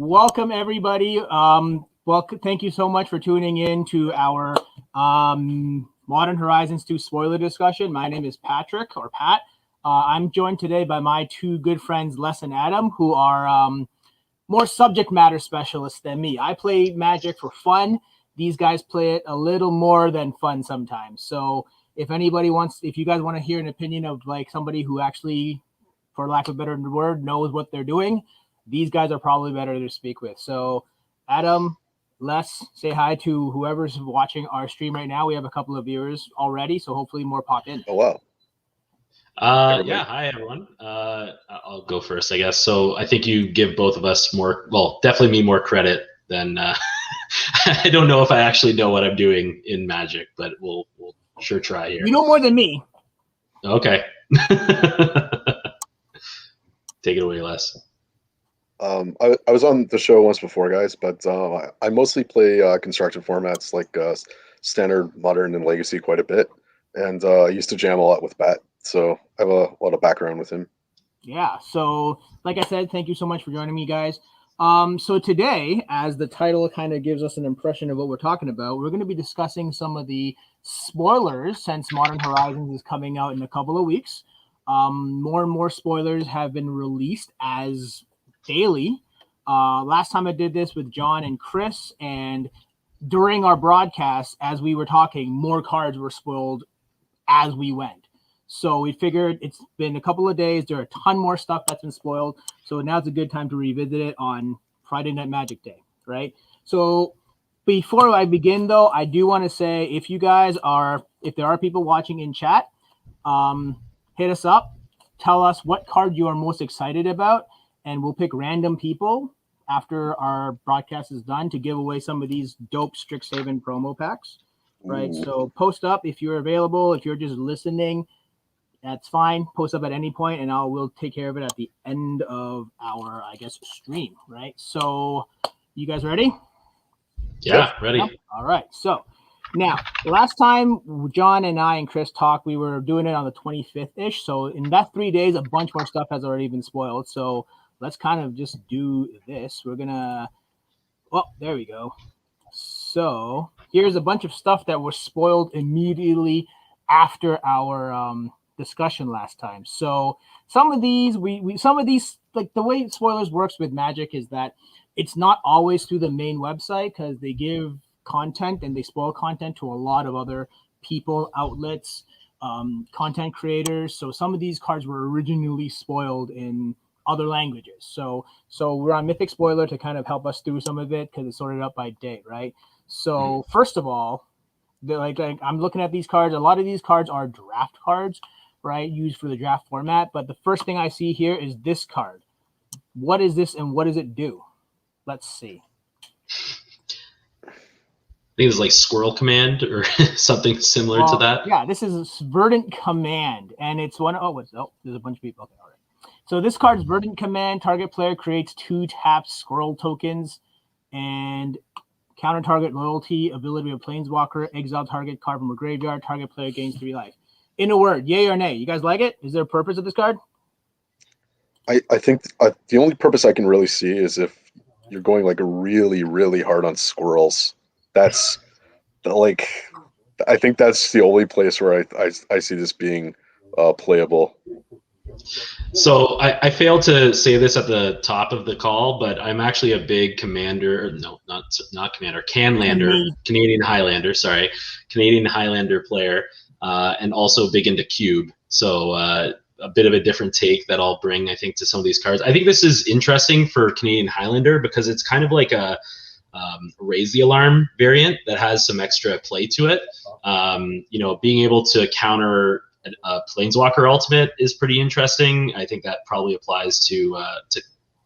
Welcome, everybody. Thank you so much for tuning in to our Modern Horizons 2 spoiler discussion. My name is Patrick, or Pat. I'm joined today by my two good friends, Les and Adam, who are more subject matter specialists than me. I play Magic for fun. These guys play it a little more than fun sometimes. So if you guys want to hear an opinion of like somebody who actually, for lack of a better word, knows what they're doing, these guys are probably better to speak with. So Adam, Les, say hi to whoever's watching our stream right now. We have a couple of viewers already, so hopefully more pop in. Oh, wow. Yeah, hi, everyone. I'll go first, I guess. So I think you give both of us definitely me more credit than I don't know if I actually know what I'm doing in Magic, but we'll sure try here. You know more than me. Okay. Take it away, Les. I was on the show once before, guys, but I mostly play constructed formats like Standard, Modern, and Legacy quite a bit. And I used to jam a lot with Bat, so I have a lot of background with him. Yeah, so like I said, thank you so much for joining me, guys. So today, as the title kind of gives us an impression of what we're talking about, we're going to be discussing some of the spoilers since Modern Horizons is coming out in a couple of weeks. More and more spoilers have been released as daily. Last time I did this with John and Chris, and during our broadcast, as we were talking, more cards were spoiled as we went. So we figured it's been a couple of days. There are a ton more stuff that's been spoiled. So now's a good time to revisit it on Friday Night Magic Day, right? So before I begin, though, I do want to say if there are people watching in chat, hit us up. Tell us what card you are most excited about, and we'll pick random people after our broadcast is done to give away some of these dope Strixhaven promo packs, right? Ooh. So post up if you're available. If you're just listening, that's fine. Post up at any point, and we'll take care of it at the end of our, stream, right? So you guys ready? Yeah, ready. Yep. All right. So now, the last time John and I and Chris talked, we were doing it on the 25th-ish. So in that 3 days, a bunch more stuff has already been spoiled. So let's kind of just do this. We're going to – well, there we go. So here's a bunch of stuff that was spoiled immediately after our discussion last time. So some of these, like the way spoilers works with Magic is that it's not always through the main website because they give content and they spoil content to a lot of other people, outlets, content creators. So some of these cards were originally spoiled in other languages. So we're on Mythic Spoiler to kind of help us through some of it because it's sorted up by date, right? So first of all, like I'm looking at these cards. A lot of these cards are draft cards, right? Used for the draft format. But the first thing I see here is this card. What is this and what does it do? Let's see. I think it's like Squirrel Command or something similar to that. Yeah, this is Verdant Command, and it's one. There's a bunch of people. Okay, all right. So this card's Verdant Command. Target player creates 2 tapped Squirrel tokens, and counter target loyalty ability of Planeswalker. Exile target card from a graveyard. Target player gains 3 life. In a word, yay or nay? You guys like it? Is there a purpose of this card? I think the only purpose I can really see is if you're going like really, really hard on squirrels. That's like, I think that's the only place where I see this being playable. So I failed to say this at the top of the call, but I'm actually a big Canadian Highlander player, and also big into Cube. So a bit of a different take that I'll bring, I think, to some of these cards. I think this is interesting for Canadian Highlander because it's kind of like a raise the alarm variant that has some extra play to it. Being able to counter a Planeswalker ultimate is pretty interesting. I think that probably applies to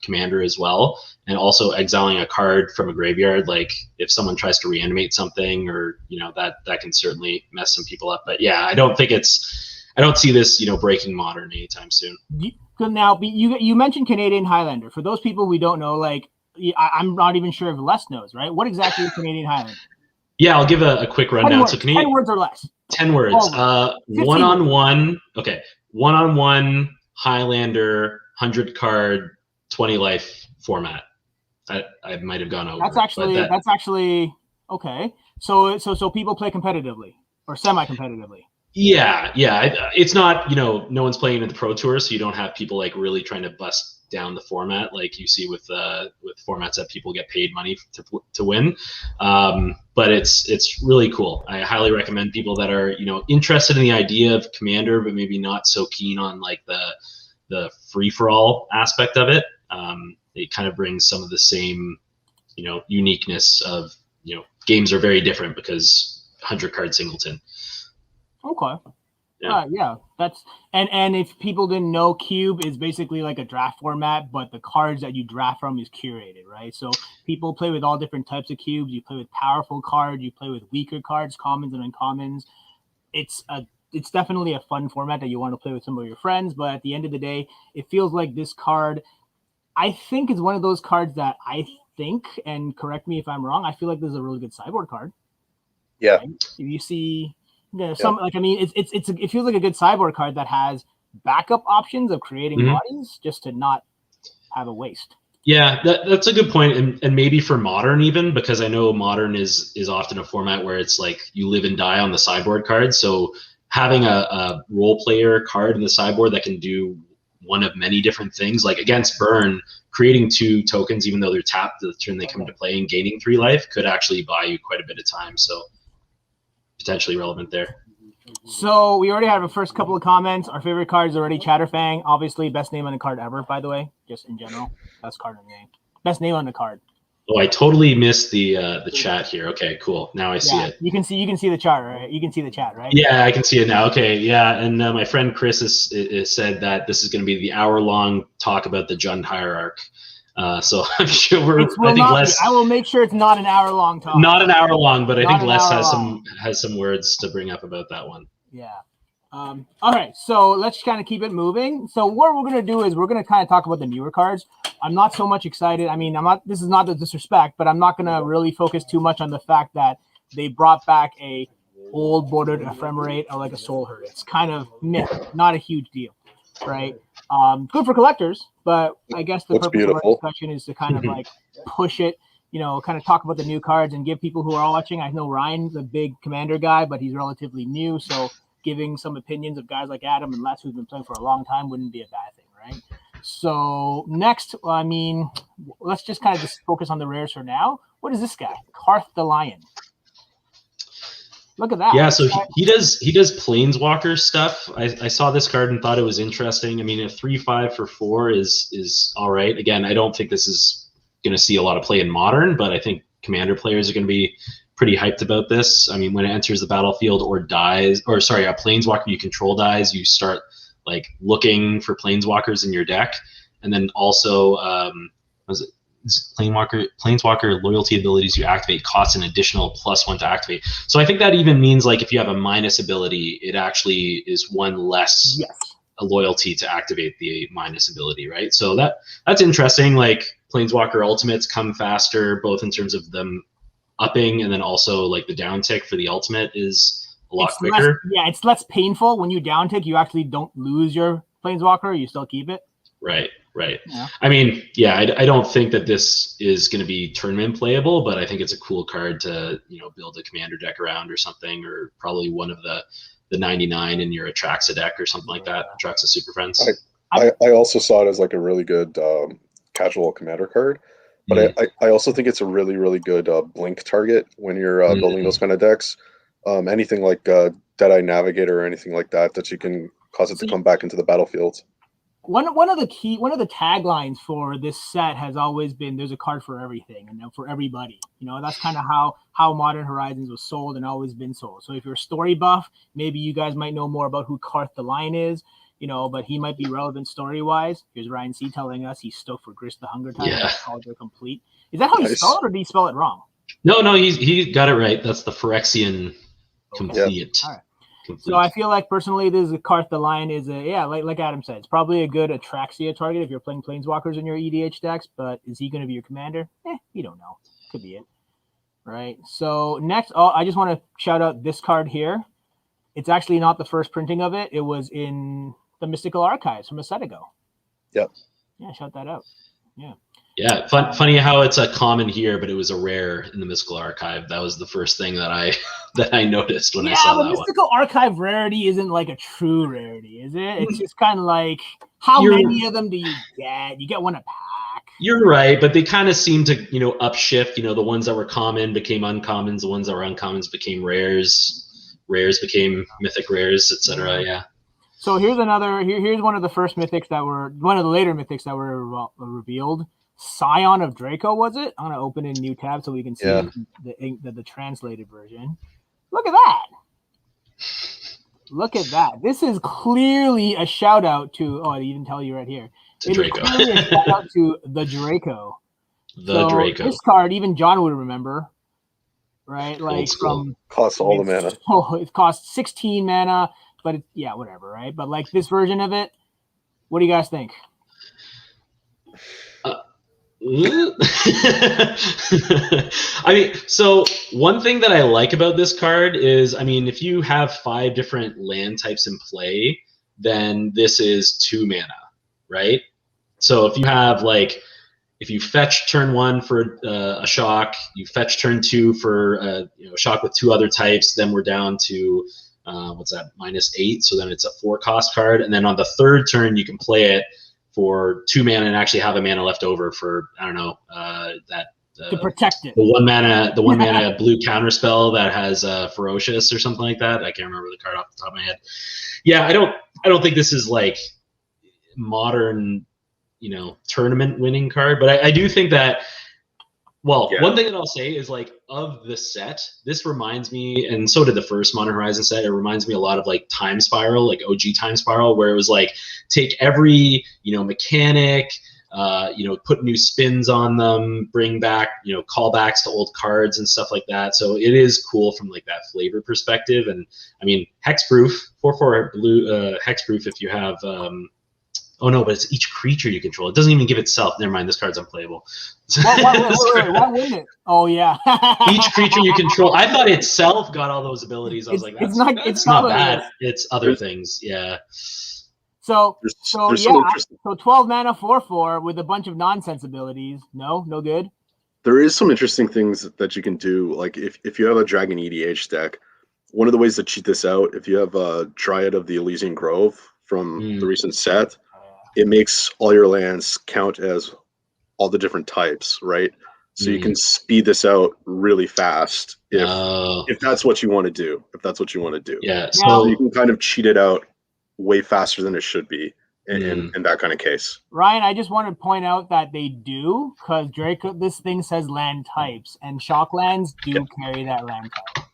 Commander as well. And also exiling a card from a graveyard, like if someone tries to reanimate something or, that can certainly mess some people up. But yeah, I don't see this, breaking Modern anytime soon. Now, you mentioned Canadian Highlander. For those people we don't know, like, I'm not even sure if Les knows, right? What exactly is Canadian Highlander? Yeah, I'll give a quick rundown. 10 words, so Canadian, 10 words or less. 10 words. One-on-one. Okay. One-on-one Highlander, 100 card, 20 life format. I might have gone over. That's actually okay. So people play competitively or semi-competitively. Yeah. It's not, no one's playing in the Pro Tour, so you don't have people like really trying to bust down the format like you see with formats that people get paid money to win. But it's really cool. I highly recommend people that are interested in the idea of Commander, but maybe not so keen on like the free for all aspect of it. It kind of brings some of the same uniqueness of games are very different because 100 card singleton. Okay. Yeah, that's and if people didn't know, Cube is basically like a draft format, but the cards that you draft from is curated, right? So people play with all different types of cubes. You play with powerful cards, you play with weaker cards, commons and uncommons. It's definitely a fun format that you want to play with some of your friends, but at the end of the day, it feels like this card, I think, is one of those cards that I think, and correct me if I'm wrong, I feel like this is a really good sideboard card. Yeah. Right? If you see some it feels like a good sideboard card that has backup options of creating bodies just to not have a waste. Yeah, that's a good point, and maybe for Modern even, because I know Modern is often a format where it's like you live and die on the sideboard card. So having a role player card in the sideboard that can do one of many different things, like against Burn, creating 2 tokens even though they're tapped the turn they come into play and gaining 3 life could actually buy you quite a bit of time. So potentially relevant there. So we already have a first couple of comments. Our favorite card is already Chatterfang. Obviously, best name on the card ever, by the way, just in general. Best card on the name. Best name on the card. Oh, I totally missed the chat here. Okay, cool. Now I see it. You can see the chart, right? You can see the chat, right? Yeah, I can see it now. Okay, yeah, and my friend Chris has said that this is going to be the hour-long talk about the Jund Hierarch. So I'm sure I will make sure it's not an hour-long talk. Not an hour long, but I think Les has some words to bring up about that one. Yeah. All right, so let's kind of keep it moving. So what we're going to do is we're going to kind of talk about the newer cards. I'm not so much excited. I mean, this is not the disrespect, but I'm not going to really focus too much on the fact that they brought back a old bordered ephemerate or like a soul herd. It's kind of not a huge deal, right? Good for collectors, but I guess the purpose of our discussion is to kind of like push it, kind of talk about the new cards and give people who are watching. I know Ryan's a big Commander guy, but he's relatively new, so giving some opinions of guys like Adam and Les who've been playing for a long time wouldn't be a bad thing, right? So next, I mean, let's just kind of just focus on the rares for now. What is this guy? Karth the Lion. Look at that. Yeah, so he does Planeswalker stuff. I saw this card and thought it was interesting. I mean, a 3/5 for 4 is all right. Again, I don't think this is going to see a lot of play in Modern, but I think Commander players are going to be pretty hyped about this. I mean, when it enters the battlefield or dies, or sorry, a Planeswalker you control dies, you start like looking for Planeswalkers in your deck, and then also Planeswalker loyalty abilities you activate cost an additional +1 to activate. So I think that even means like if you have a minus ability, it actually is 1 less a loyalty to activate the minus ability, right? So that's interesting. Like Planeswalker ultimates come faster, both in terms of them upping and then also like the down tick for the ultimate is a lot quicker. It's less painful when you down tick. You actually don't lose your Planeswalker. You still keep it. Right. Yeah. I mean, I don't think that this is going to be tournament playable, but I think it's a cool card to build a Commander deck around or something, or probably one of the 99 in your Atraxa deck or something like that. Atraxa Super Friends. I also saw it as like a really good casual Commander card, but I also think it's a really, really good blink target when you're building those kind of decks. Anything like Deadeye Navigator or anything like that you can cause it to come back into the battlefield. One of the taglines for this set has always been there's a card for everything and for everybody. That's kind of how Modern Horizons was sold and always been sold. So if you're a story buff, maybe you guys might know more about who Karth the Lion is, but he might be relevant story-wise. Here's Ryan C. telling us he's stoked for Grist the Hunger Time. Yeah. College are complete. Is that how you spell it, or do you spell it wrong? No, he got it right. That's the Phyrexian complete. All right. So I feel like personally, this is a Karth the Lion is like Adam said, it's probably a good Atraxia target if you're playing Planeswalkers in your EDH decks. But is he going to be your commander? You don't know. Could be it, right? So next, I just want to shout out this card here. It's actually not the first printing of it. It was in the Mystical Archives from a set ago. Yep. Yeah, shout that out. Yeah. Yeah, funny how it's a common here, but it was a rare in the Mystical Archive. That was the first thing that I noticed when I saw that one. Mystical Archive rarity isn't like a true rarity, is it? It's just kind of like, how many of them do you get? You get one a pack. You're right, but they kind of seem to, upshift. The ones that were common became uncommons. The ones that were uncommons became rares. Rares became mythic rares, etc. Yeah. So here's one of the first mythics one of the later mythics that were revealed. Scion of Draco, was it? I'm gonna open a new tab so we can see the translated version. Look at that! Look at that! This is clearly a shout out to. Oh, I didn't tell you right here. It Draco. is clearly a shout out to the Draco. Draco. This card, even John would remember, right? Like costs all the mana. Oh, it costs 16 mana, but whatever, right? But like this version of it, what do you guys think? So one thing that I like about this card is, if you have 5 different land types in play, then this is 2 mana, right? So if you have if you fetch turn 1 for a shock, you fetch turn 2 for a shock with 2 other types, then we're down to -8. So then it's a 4 cost card, and then on the 3rd turn you can play it for 2 mana and actually have a mana left over for to protect it. The one mana blue counter spell that has ferocious or something like that. I can't remember the card off the top of my head. Yeah, I don't think this is like modern, tournament winning card, but I do think that. Well, one thing that I'll say is of the set, this reminds me, and so did the first Modern Horizon set, it reminds me a lot of Time Spiral, OG Time Spiral, where it was take every, mechanic, put new spins on them, bring back, callbacks to old cards and stuff like that. So it is cool from that flavor perspective. And hexproof, 4/4 blue, hexproof if you have, oh no, but it's each creature you control. It doesn't even give itself. Never mind, this card's unplayable. Why wouldn't it? Oh yeah. Each creature you control. I thought itself got all those abilities. I was that's not bad. It's other things. Yeah. So 12 mana 4/4 with a bunch of nonsense abilities. No good. There is some interesting things that you can do. If you have a Dragon EDH deck, one of the ways to cheat this out, if you have a Dryad of the Elysian Grove from the recent set, it makes all your lands count as all the different types, right? So you can speed this out really fast if that's what you want to do. Yeah. So you can kind of cheat it out way faster than it should be in that kind of case. Ryan, I just want to point out that they do, because Draco, this thing says land types, and shock lands do carry that land type.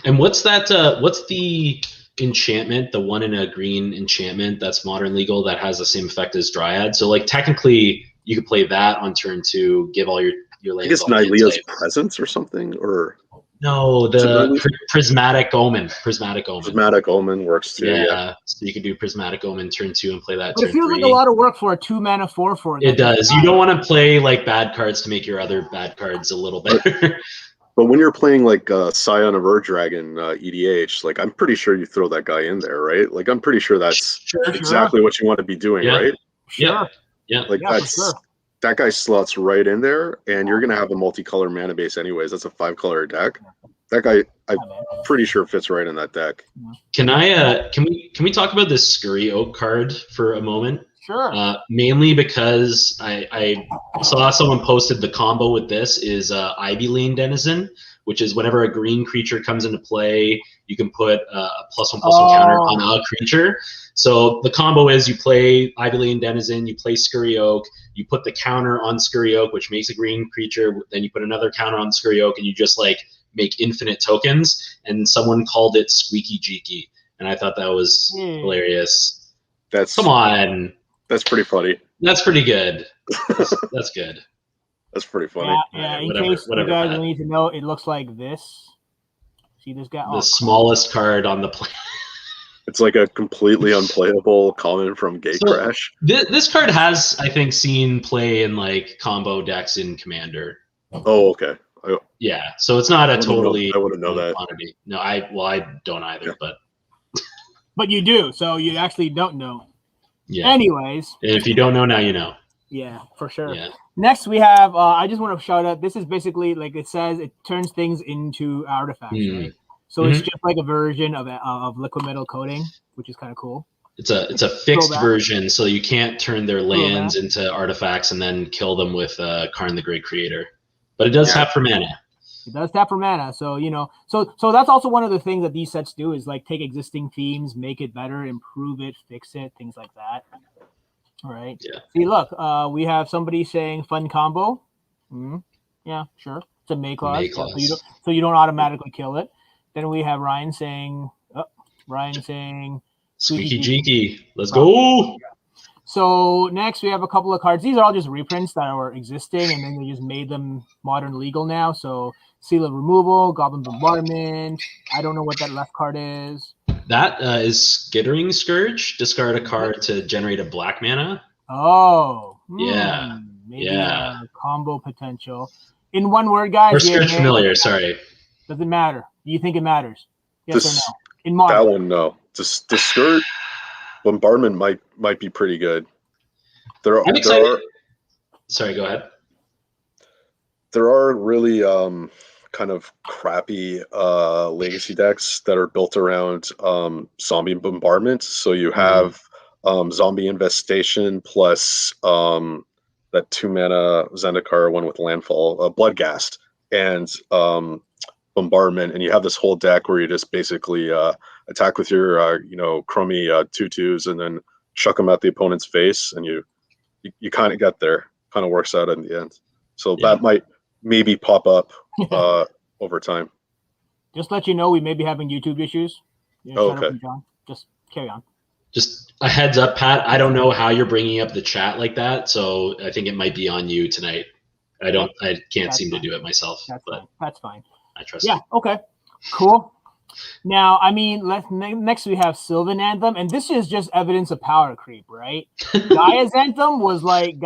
And what's that? What's the enchantment, the 1 in a green enchantment that's modern legal that has the same effect as Dryad? So technically you could play that on turn 2, give all your lands. I guess Nylea's Presence or something, or no, the Prismatic Omen. Prismatic Omen works too. Yeah. So you can do Prismatic Omen turn 2 and play that. But turn it feels 3. like a lot of work for a 2 mana 4/4. It does. You don't want to play bad cards to make your other bad cards a little better. But when you're playing Scion of Draco EDH, I'm pretty sure you throw that guy in there, right? I'm pretty sure that's exactly what you want to be doing, right? Sure. Yeah. That guy slots right in there, and you're gonna have a multicolor mana base anyways. That's a 5-color deck. That guy, I'm pretty sure fits right in that deck. Can we talk about this Scurry Oak card for a moment? Sure. Mainly because I saw someone posted the combo with this is Ivy Lane Denizen, which is whenever a green creature comes into play, you can put a +1/+1 counter on a creature. So the combo is you play Ivy Lane Denizen, you play Scurry Oak, you put the counter on Scurry Oak, which makes a green creature, then you put another counter on Scurry Oak, and you just make infinite tokens. And someone called it Squeaky Jeeky, and I thought that was hilarious. Come on. That's pretty funny. That's pretty good. That's good. That's pretty funny. Yeah. In case you guys need to know, it looks like this. See this guy? The smallest card on the planet. It's a completely unplayable common from Gatecrash. This card has, I think, seen play in combo decks in Commander. Oh, okay. Yeah, so it's not a totally. I wouldn't know that. Quantity. No, I don't either, but. But you do, so you actually don't know. Yeah. Anyways. And if you don't know now, you know. Yeah, for sure. Yeah. Next, we have. I just want to shout out. This is basically like it says. It turns things into artifacts, right? So it's just like a version of liquid metal coating, which is kind of cool. It's a fixed version, so you can't turn their lands into artifacts and then kill them with Karn the Great Creator. But it does tap for mana. It does tap for mana, so so that's also one of the things that these sets do is like take existing themes, make it better, improve it, fix it, things like that. All right. Yeah. See, look, we have somebody saying fun combo. Yeah, sure. It's a May clause, so you don't automatically kill it. Then we have Ryan saying, Squeaky Jeeky. Let's go. So next we have a couple of cards. These are all just reprints that were existing, and then they just made them modern legal now. So Seal of Removal, Goblin Bombardment. I don't know what that left card is. That is Skittering Scourge. Discard a card to generate a black mana. Oh. Yeah. Maybe a combo potential. In one word, guys. Or Scourge Familiar, sorry. Doesn't matter. Do you think it matters? Yes or no? In modern. That one, no. The Scourge Bombardment might be pretty good. I'm excited. Sorry, go ahead. There are really kind of crappy legacy decks that are built around zombie bombardment. So you have zombie infestation plus that 2-mana Zendikar one with landfall, Bloodghast, and bombardment, and you have this whole deck where you just basically attack with your chromey 2/2s and then chuck them at the opponent's face, and you kind of get there. Kind of works out in the end. So that might maybe pop up over time. Just let you know, we may be having YouTube issues. Okay. John. Just carry on. Just a heads up, Pat. I don't know how you're bringing up the chat like that, so I think it might be on you tonight. I can't seem to do it myself. That's fine. I trust. Yeah. Okay. Cool. Now, I mean, next we have Sylvan Anthem, and this is just evidence of power creep, right? Gaia's Anthem was like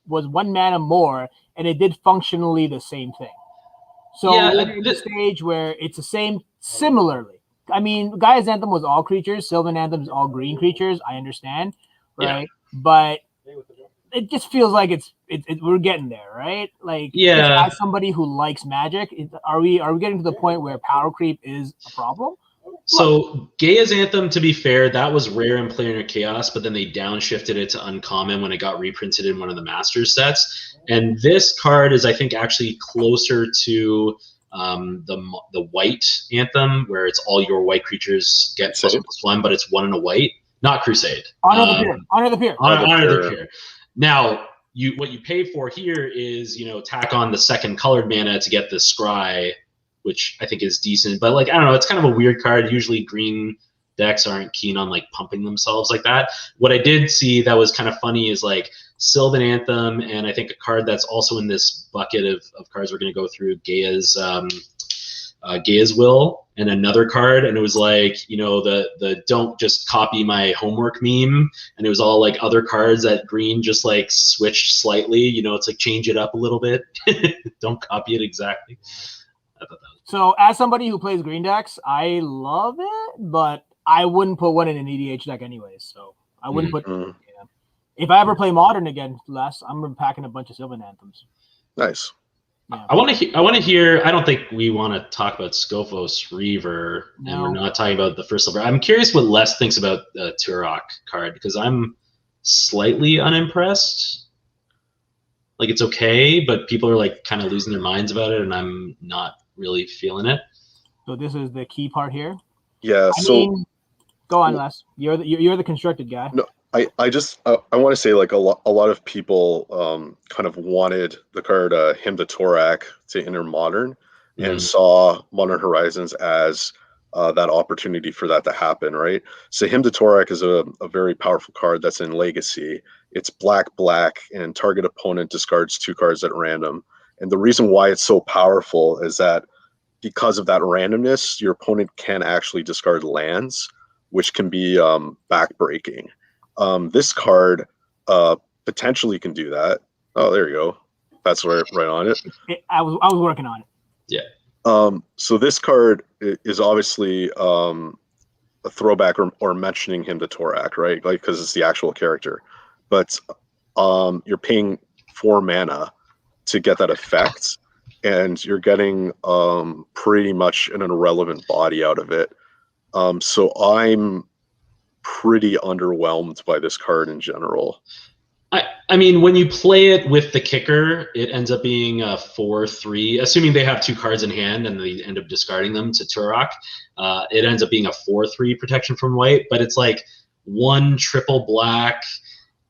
was 1 mana more, and it did functionally the same thing. So we're in the stage where it's the same similarly. I mean, Gaia's Anthem was all creatures. Sylvan Anthem is all green creatures. I understand, right? Yeah. But it just feels like we're getting there, right? Like, as somebody who likes Magic, are we getting to the point where power creep is a problem? So Gaia's Anthem, to be fair, that was rare in Planar Chaos, but then they downshifted it to uncommon when it got reprinted in one of the Masters sets. And this card is, I think, actually closer to the white Anthem, where it's all your white creatures get +1/+1, but it's 1 and a white, not Crusade. Honor the Peer. Now, what you pay for here is, tack on the second colored mana to get the Scry, which I think is decent. But, I don't know, it's kind of a weird card. Usually green decks aren't keen on, pumping themselves like that. What I did see that was kind of funny is, Sylvan Anthem, and I think a card that's also in this bucket of cards we're going to go through, Gaia's Will, and another card, and it was the don't just copy my homework meme, and it was all other cards that green just switched slightly, it's change it up a little bit. Don't copy it exactly. I thought that was so as somebody who plays green decks, I love it, but I wouldn't put one in an EDH deck anyways, so I wouldn't put if I ever play modern again, I'm packing a bunch of Sylvan Anthems. Nice. Yeah. I want to hear. I don't think we want to talk about Scophos Reaver, and we're not talking about the first silver. I'm curious what Les thinks about the Turok card, because I'm slightly unimpressed. It's okay, but people are kind of losing their minds about it, and I'm not really feeling it. So this is the key part here. Yeah. I mean, go on, Les. You're the constructed guy. No. I want to say a lot of people kind of wanted the card Hymn to Torak to enter Modern, and saw Modern Horizons as that opportunity for that to happen, right? So Hymn to Torak is a very powerful card that's in Legacy. It's black, and target opponent discards 2 cards at random. And the reason why it's so powerful is that because of that randomness, your opponent can actually discard lands, which can be backbreaking. This card potentially can do that. Oh, there you go. That's right on it. I was working on it. Yeah. So this card is obviously a throwback or mentioning him to Torak, right? Like, because it's the actual character. But you're paying 4 mana to get that effect, and you're getting pretty much an irrelevant body out of it. So I'm pretty underwhelmed by this card in general. I mean, when you play it with the kicker, it ends up being a 4/3, assuming they have 2 cards in hand and they end up discarding them to Turok. It ends up being a 4/3 protection from white, but it's like 1 triple black.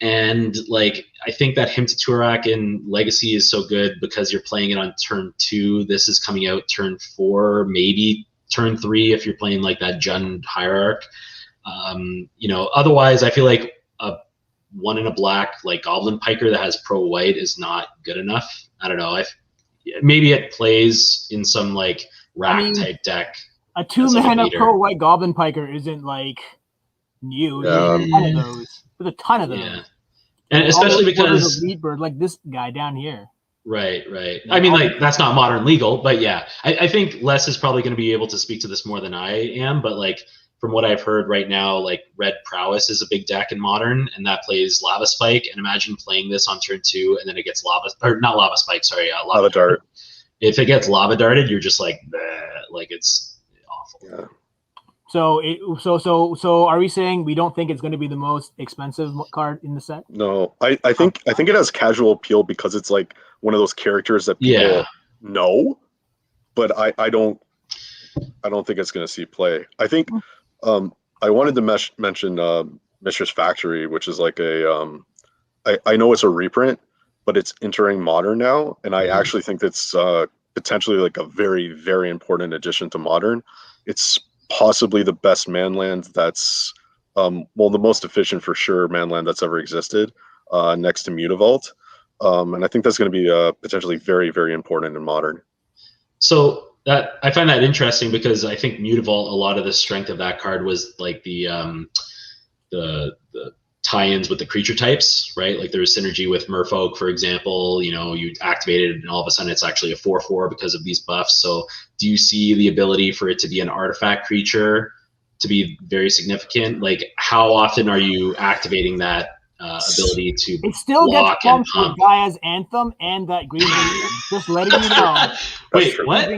And like, I think that Hymn to Turok in Legacy is so good because you're playing it on turn 2. This is coming out turn 4, maybe turn 3 if you're playing like that Jund Hierarch. Otherwise, I feel like a 1 and a black like Goblin Piker that has pro white is not good enough. I don't know. Maybe it plays in some like rack type deck. A 2 mana pro white Goblin Piker isn't like new. There's a ton of those. There's a ton of those. Yeah. And especially because Leadbird, like this guy down here. Right. I mean, like, that's not modern legal, but yeah, I think Les is probably going to be able to speak to this more than I am. But like, from what I've heard right now, like Red Prowess is a big deck in Modern, and that plays Lava Spike. And imagine playing this on turn 2, and then it gets Lava Dart. If it gets Lava Darted, you're just like, bleh, like it's awful. Yeah. So are we saying we don't think it's going to be the most expensive card in the set? No, I think it has casual appeal because it's like one of those characters that people know, but I don't think it's going to see play. I think I wanted to mention Mistress Factory, which is like I know it's a reprint, but it's entering Modern now, and I actually think that's potentially like a very, very important addition to Modern. It's possibly the best manland that's the most efficient for sure manland that's ever existed, next to Mutavault. And I think that's going to be potentially very, very important in Modern. So that I find that interesting because I think Mutavault, a lot of the strength of that card was like the tie-ins with the creature types, right? Like there was synergy with Merfolk, for example. You activate it and all of a sudden it's actually a 4/4 because of these buffs. So do you see the ability for it to be an artifact creature to be very significant? Like how often are you activating that ability to it still block gets pumped with Gaia's Anthem and that green just letting you know. Wait, what?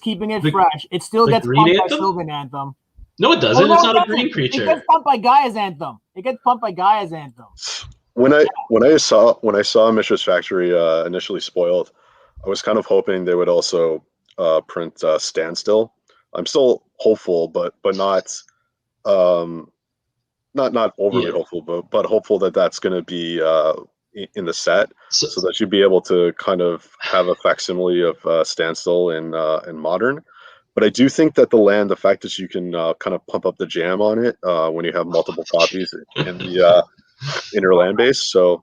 Keeping it fresh. It still gets pumped Anthem? by Sylvan Anthem. No, it doesn't. It's not a green creature. It gets pumped by Gaia's Anthem. When I saw Mistress Factory initially spoiled, I was kind of hoping they would also print Standstill. I'm still hopeful, but not not overly hopeful, but hopeful that that's going to be in the set, so that you'd be able to kind of have a facsimile of Standstill in Modern. But I do think that the fact that you can kind of pump up the jam on it when you have multiple copies in the inner land base. So,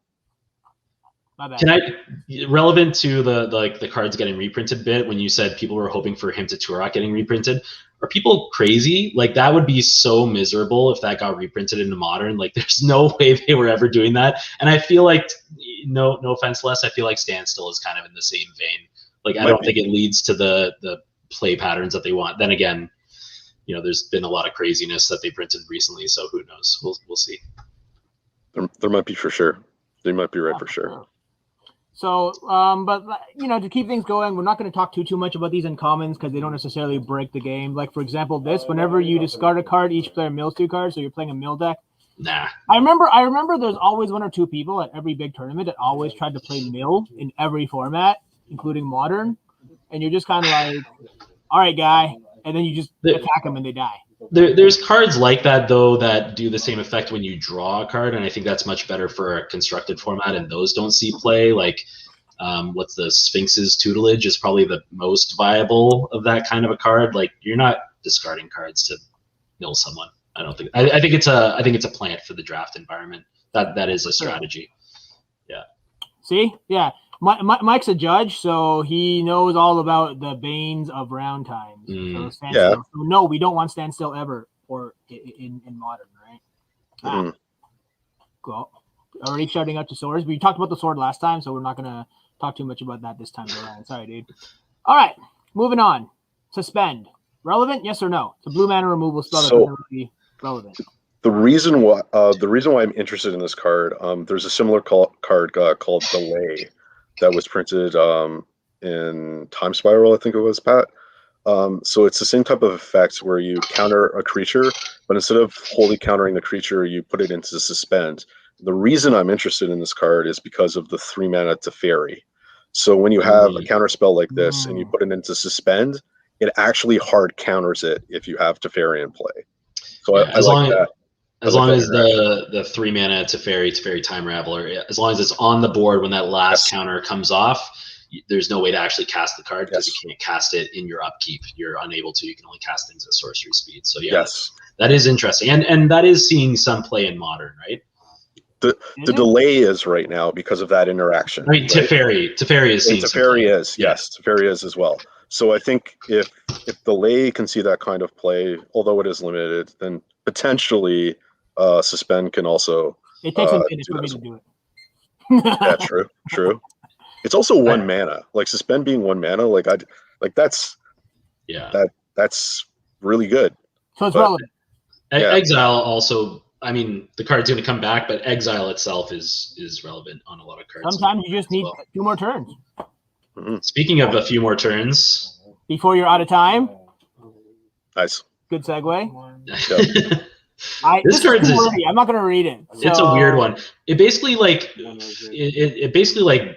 relevant to the cards getting reprinted bit, when you said people were hoping for Hymn to Turok getting reprinted, are people crazy? Like that would be so miserable if that got reprinted into Modern. Like there's no way they were ever doing that. And I feel like, no offense, Les, I feel like Standstill is kind of in the same vein. Like I don't think it leads to the play patterns that they want. Then again, there's been a lot of craziness that they printed recently, so who knows? We'll see. There might be for sure. They might be right for sure. So, but to keep things going, we're not going to talk too much about these uncommons because they don't necessarily break the game. Like for example, whenever you discard a card, each player mills 2 cards. So you're playing a mill deck. Nah. I remember there's always 1 or 2 people at every big tournament that always tried to play mill in every format, including Modern. And you're just kind of like, all right, guy. And then you just attack them and they die. There's cards like that, though, that do the same effect when you draw a card. And I think that's much better for a constructed format. And those don't see play. Like, what's the Sphinx's Tutelage is probably the most viable of that kind of a card. Like, you're not discarding cards to mill someone. I don't think. I think it's a plant for the draft environment. That is a strategy. Yeah. See? Yeah. Mike's a judge, so he knows all about the banes of round times. So no, we don't want Standstill ever, or in Modern, right? Cool. Already shouting out to swords. We talked about the sword last time, so we're not going to talk too much about that this time around. Sorry, dude. All right, moving on. Suspend. Relevant, yes or no? It's a blue mana removal spell. relevant. The reason why I'm interested in this card, there's a similar card called Delay that was printed in Time Spiral, I think it was, Pat. So it's the same type of effect where you counter a creature, but instead of wholly countering the creature, you put it into suspend. The reason I'm interested in this card is because of the 3-mana Teferi. So when you have a counter spell like this and you put it into suspend, it actually hard counters it if you have Teferi in play. So I like that. As long as the 3-mana Teferi Time Raveler, as long as it's on the board when that last counter comes off, there's no way to actually cast the card because you can't cast it in your upkeep. You're unable to. You can only cast things at sorcery speed. So yeah, that is interesting, and that is seeing some play in Modern, right? The delay is right now because of that interaction. I mean, Teferi is seeing Teferi is Teferi is as well. So I think if delay can see that kind of play, although it is limited, then potentially suspend can also. It takes a minute for me to do it. Yeah, true. It's also 1 mana. Like suspend being 1 mana, that's really good. So it's relevant. Exile also. I mean, the card's going to come back, but exile itself is relevant on a lot of cards. Sometimes you just need 2 more turns. Mm-hmm. Speaking of a few more turns, before you're out of time. Nice. Good segue. This card is. I'm not going to read it. So. It's a weird one. It basically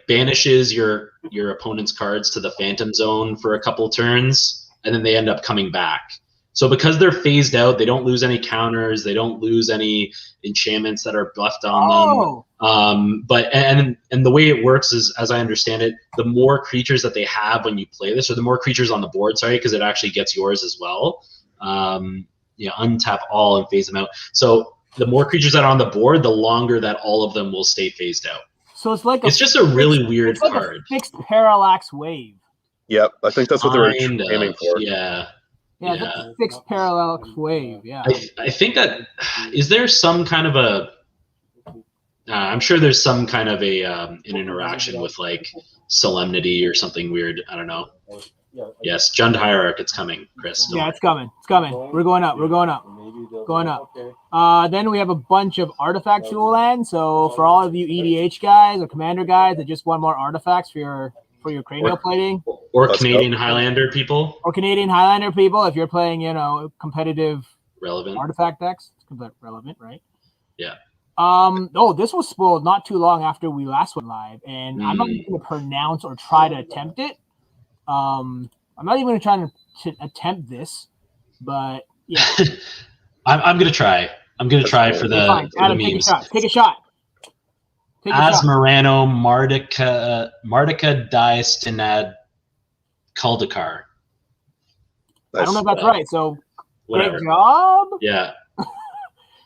banishes your opponent's cards to the Phantom Zone for a couple turns, and then they end up coming back. So because they're phased out, they don't lose any counters, they don't lose any enchantments that are buffed on them. But the way it works is, as I understand it, the more creatures that they have when you play this, or the more creatures on the board, because it actually gets yours as well. Untap all and phase them out. So the more creatures that are on the board, the longer that all of them will stay phased out. So it's just a really weird card. A fixed Parallax Wave. Yep, I think that's what they were aiming for. Yeah, that's a fixed Parallax Wave. Yeah. I think that is there some kind of a. I'm sure there's some kind of an interaction with like Solemnity or something weird. I don't know. Yes, Jund Hierarch, it's coming, Chris. Yeah, it's coming. We're going up. Then we have a bunch of artifactual lands. So for all of you EDH guys or Commander guys that just want more artifacts for your cranial plating, or Canadian Highlander people, if you're playing competitive relevant artifact decks, it's relevant, right? Yeah. This was spoiled not too long after we last went live, and I'm not even going to pronounce or try to attempt it. I'm not even going to attempt this, but yeah. I'm going to try. I'm going to try for the Adam, memes. Take a shot. Asmarano Mardica Diestinad Kuldakar. I don't know if that's right, so whatever. Great job. Yeah.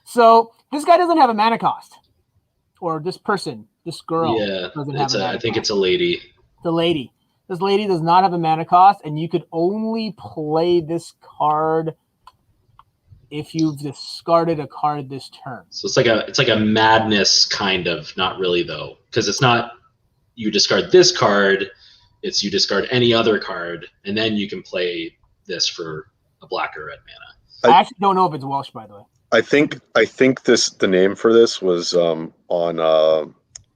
So this guy doesn't have a mana cost. Or this girl doesn't have a mana I think cost. it's a lady. The lady. This lady does not have a mana cost, and you could only play this card if you've discarded a card this turn. So it's like a madness kind of, not really though, because it's not you discard this card, it's you discard any other card, and then you can play this for a black or red mana. I actually don't know if it's Welsh, by the way. I think the name for this was on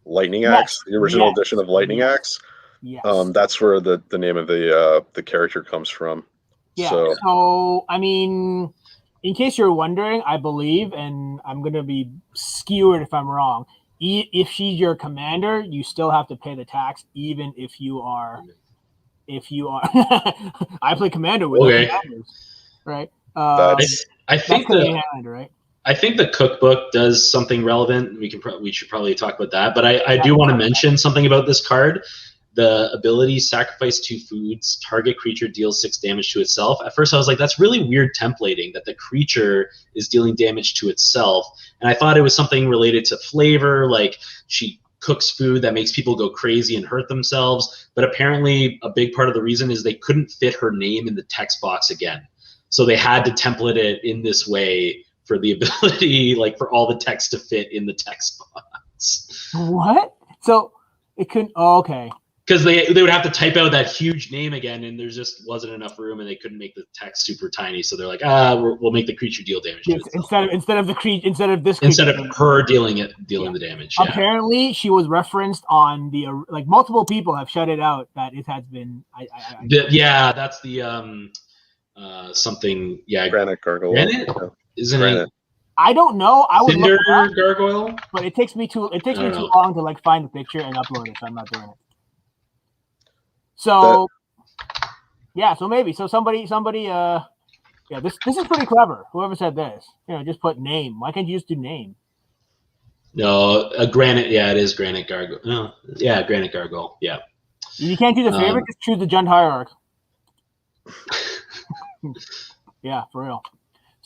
Lightning Axe, the original edition of Lightning Axe. Yes. That's where the name of the character comes from. Yeah. So I mean, in case you're wondering, I believe, and I'm going to be skewered if I'm wrong, if she's your commander, you still have to pay the tax, even if you are. I play commander with commanders, right? I think I think the cookbook does something relevant. We should probably talk about that. But I do want to mention something about this card. The ability sacrifice 2 foods, target creature deals 6 damage to itself. At first I was like, that's really weird templating that the creature is dealing damage to itself. And I thought it was something related to flavor, like she cooks food that makes people go crazy and hurt themselves. But apparently a big part of the reason is they couldn't fit her name in the text box again. So they had to template it in this way for the ability, like for all the text to fit in the text box. What? So it couldn't. Oh, okay. Because they would have to type out that huge name again, and there just wasn't enough room, and they couldn't make the text super tiny. So they're like, we'll make the creature deal damage. Yes, instead of her dealing the damage. Yeah. Apparently, she was referenced on the like multiple people have shut it out that it has been. That's the something. Yeah, Granite Gargoyle. Granite, isn't it? I don't know. I would Cinder look it up, Gargoyle, but it takes me too long to like find the picture and upload it, so I'm not doing it. So so maybe somebody this is pretty clever. Whoever said this, just put name. Why can't you just do name? No, a granite. Yeah, it is Granite Gargoyle. No, yeah, Granite Gargoyle. Yeah. You can't choose a favorite. Just choose the Jund Hierarch. Yeah, for real.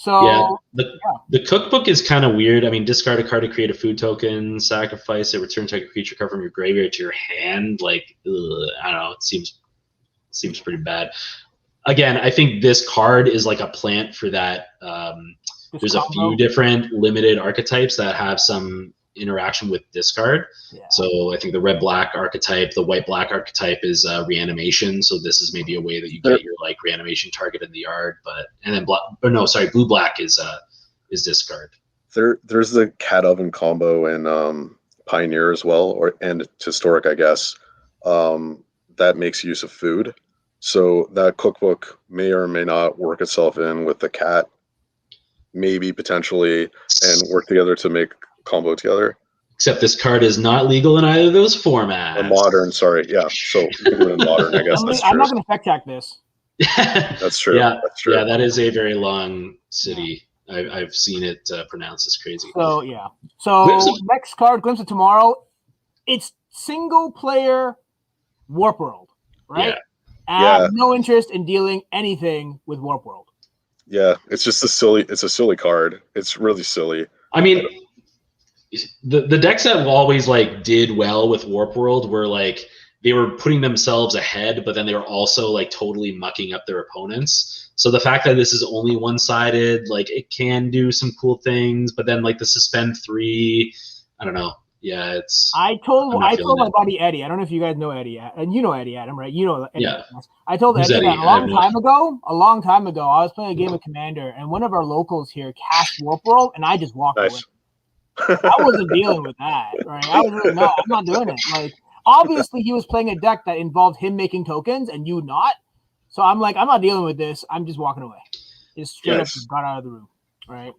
So the cookbook is kind of weird. I mean, discard a card to create a food token, sacrifice it, return target creature card from your graveyard to your hand. Like, I don't know. It seems pretty bad. Again, I think this card is like a plant for that. There's a few different limited archetypes that have some interaction with discard. Yeah. So I think the red-black archetype, the white-black archetype is reanimation. So this is maybe a way that you get your like reanimation target in the yard. And then blue-black is discard. There's the Cat Oven combo in Pioneer as well, and Historic, I guess. That makes use of food. So that cookbook may or may not work itself in with the cat, maybe potentially, and work together to make combo together. Except this card is not legal in either of those formats. Or modern, sorry. Yeah, so you can do it in modern, I guess. I'm not going to fact check this. That's true. Yeah, that's true. Yeah, that is a very long city. I've seen it pronounced as crazy. So, yeah. So, next card, Glimpse of Tomorrow. It's single-player Warp World, right? Yeah. I have no interest in dealing anything with Warp World. Yeah, it's just a silly card. It's really silly. I mean, the decks that always like did well with Warp World were like they were putting themselves ahead, but then they were also like totally mucking up their opponents. So the fact that this is only one-sided, like it can do some cool things, but then like the suspend 3, I don't know. Yeah, it's. I told my buddy Eddie. I don't know if you guys know Eddie, and you know Eddie Adam, right? You know Eddie. Yeah. I told Eddie that a long time ago. I was playing a game of Commander, and one of our locals here cast Warp World, and I just walked away. I wasn't dealing with that, right? I was like, no, I'm not doing it. Like, obviously, he was playing a deck that involved him making tokens and you not. So I'm like, I'm not dealing with this. I'm just walking away. Just straight up got out of the room, right?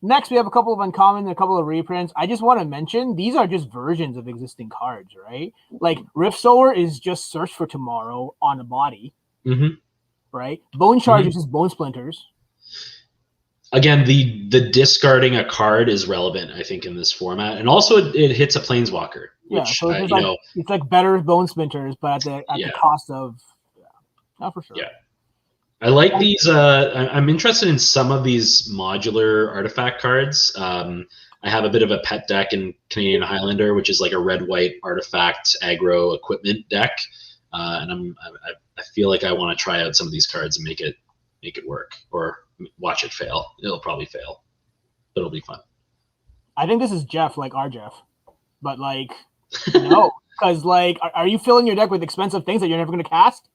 Next, we have a couple of uncommon and a couple of reprints. I just want to mention these are just versions of existing cards, right? Like Rift Sower is just Search for Tomorrow on a body, right? Bone Charge is just Bone Splinters. Again, the discarding a card is relevant, I think, in this format, and also it hits a Planeswalker. Which, so it's like better Bone Splinters, but at the cost of, not for sure. Yeah. I like these. I'm interested in some of these modular artifact cards. I have a bit of a pet deck in Canadian Highlander, which is like a red-white artifact aggro equipment deck, and I feel like I want to try out some of these cards and make it work, or watch it fail. It'll probably fail, but it'll be fun. I think this is Jeff, like our Jeff, but like no, because like, are you filling your deck with expensive things that you're never going to cast?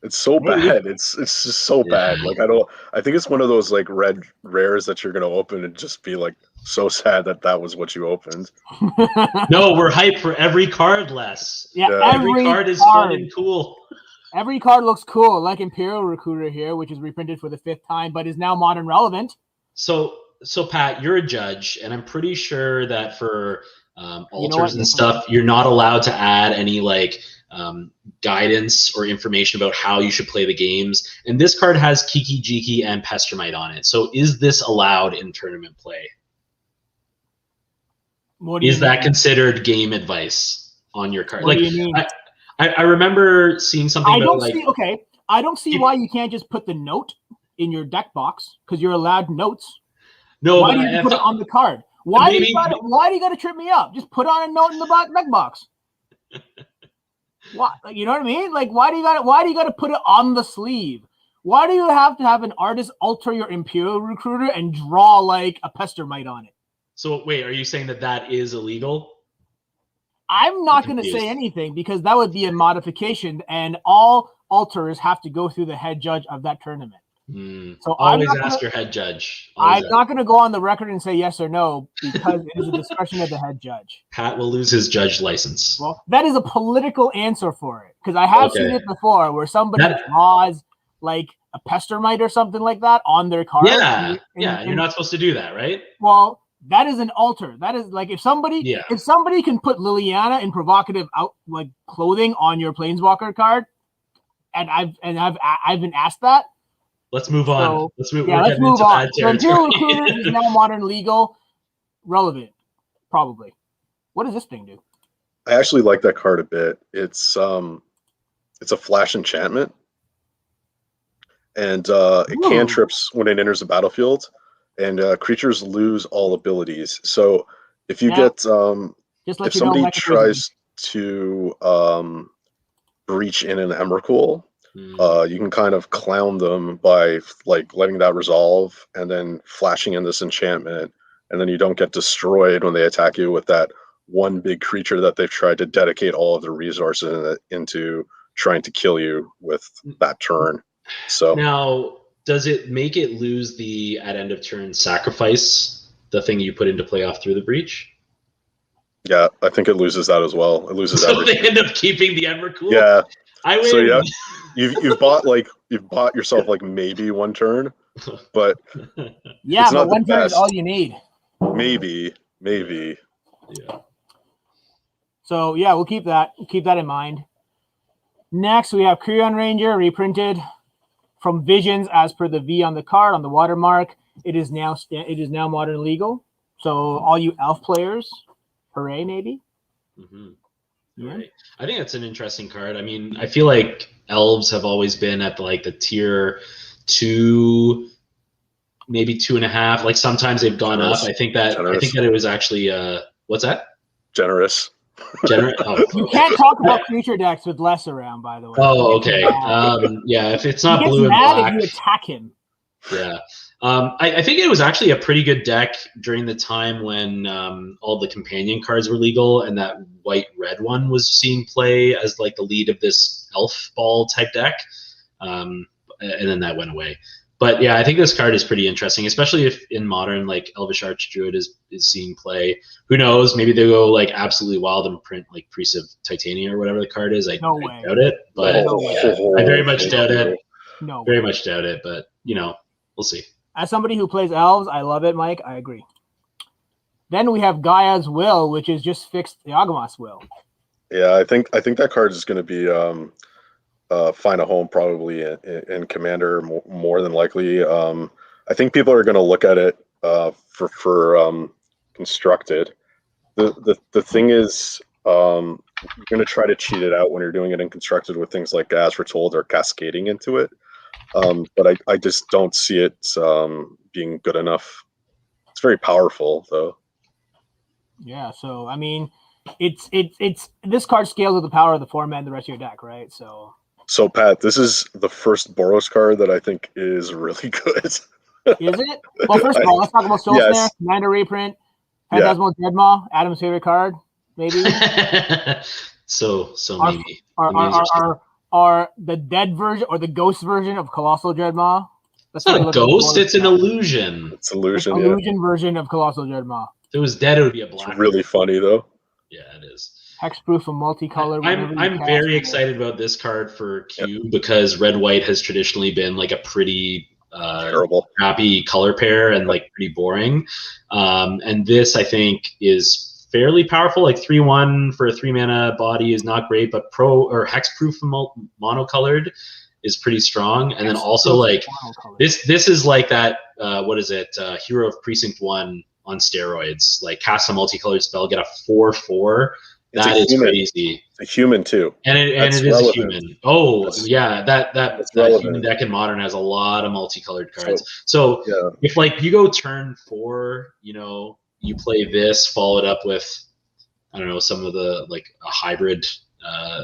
It's so bad. It's just so bad. Like I think it's one of those like red rares that you're gonna open and just be like so sad that was what you opened. No, we're hyped for every card, Les. Yeah, every card is fun and cool. Every card looks cool, like Imperial Recruiter here, which is reprinted for the 5th time, but is now modern relevant. So Pat, you're a judge, and I'm pretty sure that for altars and stuff, you're not allowed to add any like guidance or information about how you should play the games. And this card has Kiki Jiki and Pestermite on it. So is this allowed in tournament play? Is that considered game advice on your card? What do you mean? I remember seeing something about I don't see why you can't just put the note in your deck box, because you're allowed notes. No, why do you put it on the card? Why do you got to trip me up? Just put on a note in the deck box. What? You know what I mean? Like, why do you got to put it on the sleeve? Why do you have to have an artist alter your Imperial Recruiter and draw like a Pestermite on it? So wait, are you saying that is illegal? I'm not going to say anything because that would be a modification, and all alters have to go through the head judge of that tournament. So always ask your head judge. I'm not going to go on the record and say yes or no because it is a discretion of the head judge. Pat will lose his judge license. Well, that is a political answer for it because I have seen it before where somebody draws like a Pestermite or something like that on their card. Yeah, and you're not supposed to do that, right? Well, that is an alter. That is like if somebody can put Liliana in provocative clothing on your Planeswalker card, and I've been asked that. Let's move on. Let's move on. So Imperial Recruiter is now modern legal, relevant, probably. What does this thing do? I actually like that card a bit. It's a flash enchantment, and it cantrips when it enters the battlefield, and creatures lose all abilities. So if you get if somebody tries to breach in an Emrakul, you can kind of clown them by letting that resolve and then flashing in this enchantment, and then you don't get destroyed when they attack you with that one big creature that they've tried to dedicate all of their resources into trying to kill you with that turn. So now, does it make it lose the at end of turn sacrifice, the thing you put into play off through the breach? Yeah, I think it loses that as well. It loses everything. So they end up keeping the Emrakul? Yeah. I win. So yeah, you've bought yourself maybe one turn, but but one turn is all you need. Maybe. Yeah. So yeah, we'll keep that in mind. Next, we have Creon Ranger reprinted from Visions as per the V on the card on the watermark. It is now modern legal. So all you elf players, hooray! Maybe. Mm-hmm. Right. I think that's an interesting card. I mean, I feel like elves have always been at the tier 2, maybe 2.5. Sometimes they've gone up. I think that it was actually what's that? Generous. Oh. You can't talk about creature decks with less around, by the way. Oh, okay. If it's not blue and black, if you attack him. Yeah. I think it was actually a pretty good deck during the time when all the companion cards were legal and that white-red one was seeing play as the lead of this elf ball type deck. And then that went away. But yeah, I think this card is pretty interesting, especially if in modern Elvish Archdruid is seeing play. Who knows? Maybe they go absolutely wild and print Priest of Titania or whatever the card is. I doubt it, but I very much doubt it. Very much doubt it, but we'll see. As somebody who plays elves, I love it, Mike. I agree. Then we have Gaia's Will, which is just fixed the Yawgmoth's Will. Yeah, I think that card is going to be find a home probably in Commander more than likely. I think people are going to look at it for constructed. The thing is, you're going to try to cheat it out when you're doing it in constructed with things like As Foretold or cascading into it. But I just don't see it being good enough. It's very powerful though. Yeah, so I mean, it's this card scales with the power of the format and the rest of your deck, right? So Pat, this is the first Boros card that I think is really good. Is it? Well, first of all, let's talk about Soul Snare, Commander reprint, Phantasmal Dreadmaw, Adam's favorite card, maybe. so maybe. Are the dead version or the ghost version of Colossal Dreadmaw? It's not a ghost, it's an illusion. It's illusion. It's illusion version of Colossal Dreadmaw. If it was dead, it would be a black. It's really funny though. Yeah, it is. Hexproof and multicolor. I'm very excited about this card for Cube because red-white has traditionally been a pretty terrible, crappy color pair and pretty boring. And this I think is fairly powerful. 3/1 for a 3-mana body is not great, but hexproof and monocolored is pretty strong. And then also this is that what is it? Hero of Precinct 1 on steroids. Cast a multicolored spell, get a 4/4. That is crazy. It's a human too, and it is a human. Oh yeah, that human deck in modern has a lot of multicolored cards. So if you go turn 4, you play this, follow it up with I don't know some of the a hybrid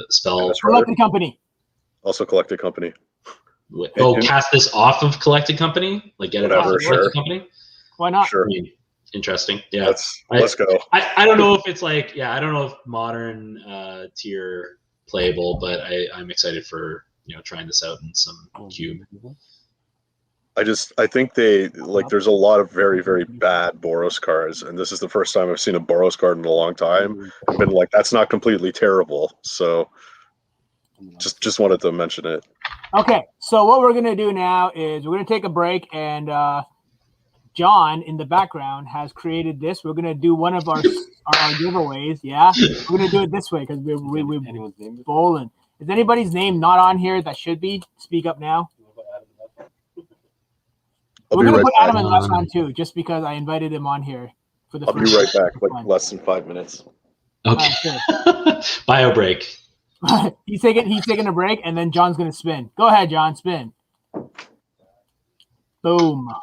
spell. Collected Company. Also Collected Company. Cast this off of Collected Company, get it off of Collected Company. Why not? Sure. I mean, Interesting. Yeah. Let's go. I don't know if it's like, I don't know if modern tier playable, but I'm excited for, trying this out in some cube. I think they there's a lot of very, very bad Boros cards, and this is the first time I've seen a Boros card in a long time. I've been like, that's not completely terrible. So just wanted to mention it. Okay, so what we're gonna do now is we're gonna take a break, and John in the background has created this. We're gonna do one of our giveaways. Yeah, we're gonna do it this way because we're bowling. Is anybody's name not on here that should be? Speak up now. We're going to put Adam and Les on too, just because I invited him on here for the. I'll be right back, like less than 5 minutes. Okay. Bio break. he's taking a break, and then John's going to spin. Go ahead, John, spin. Boom.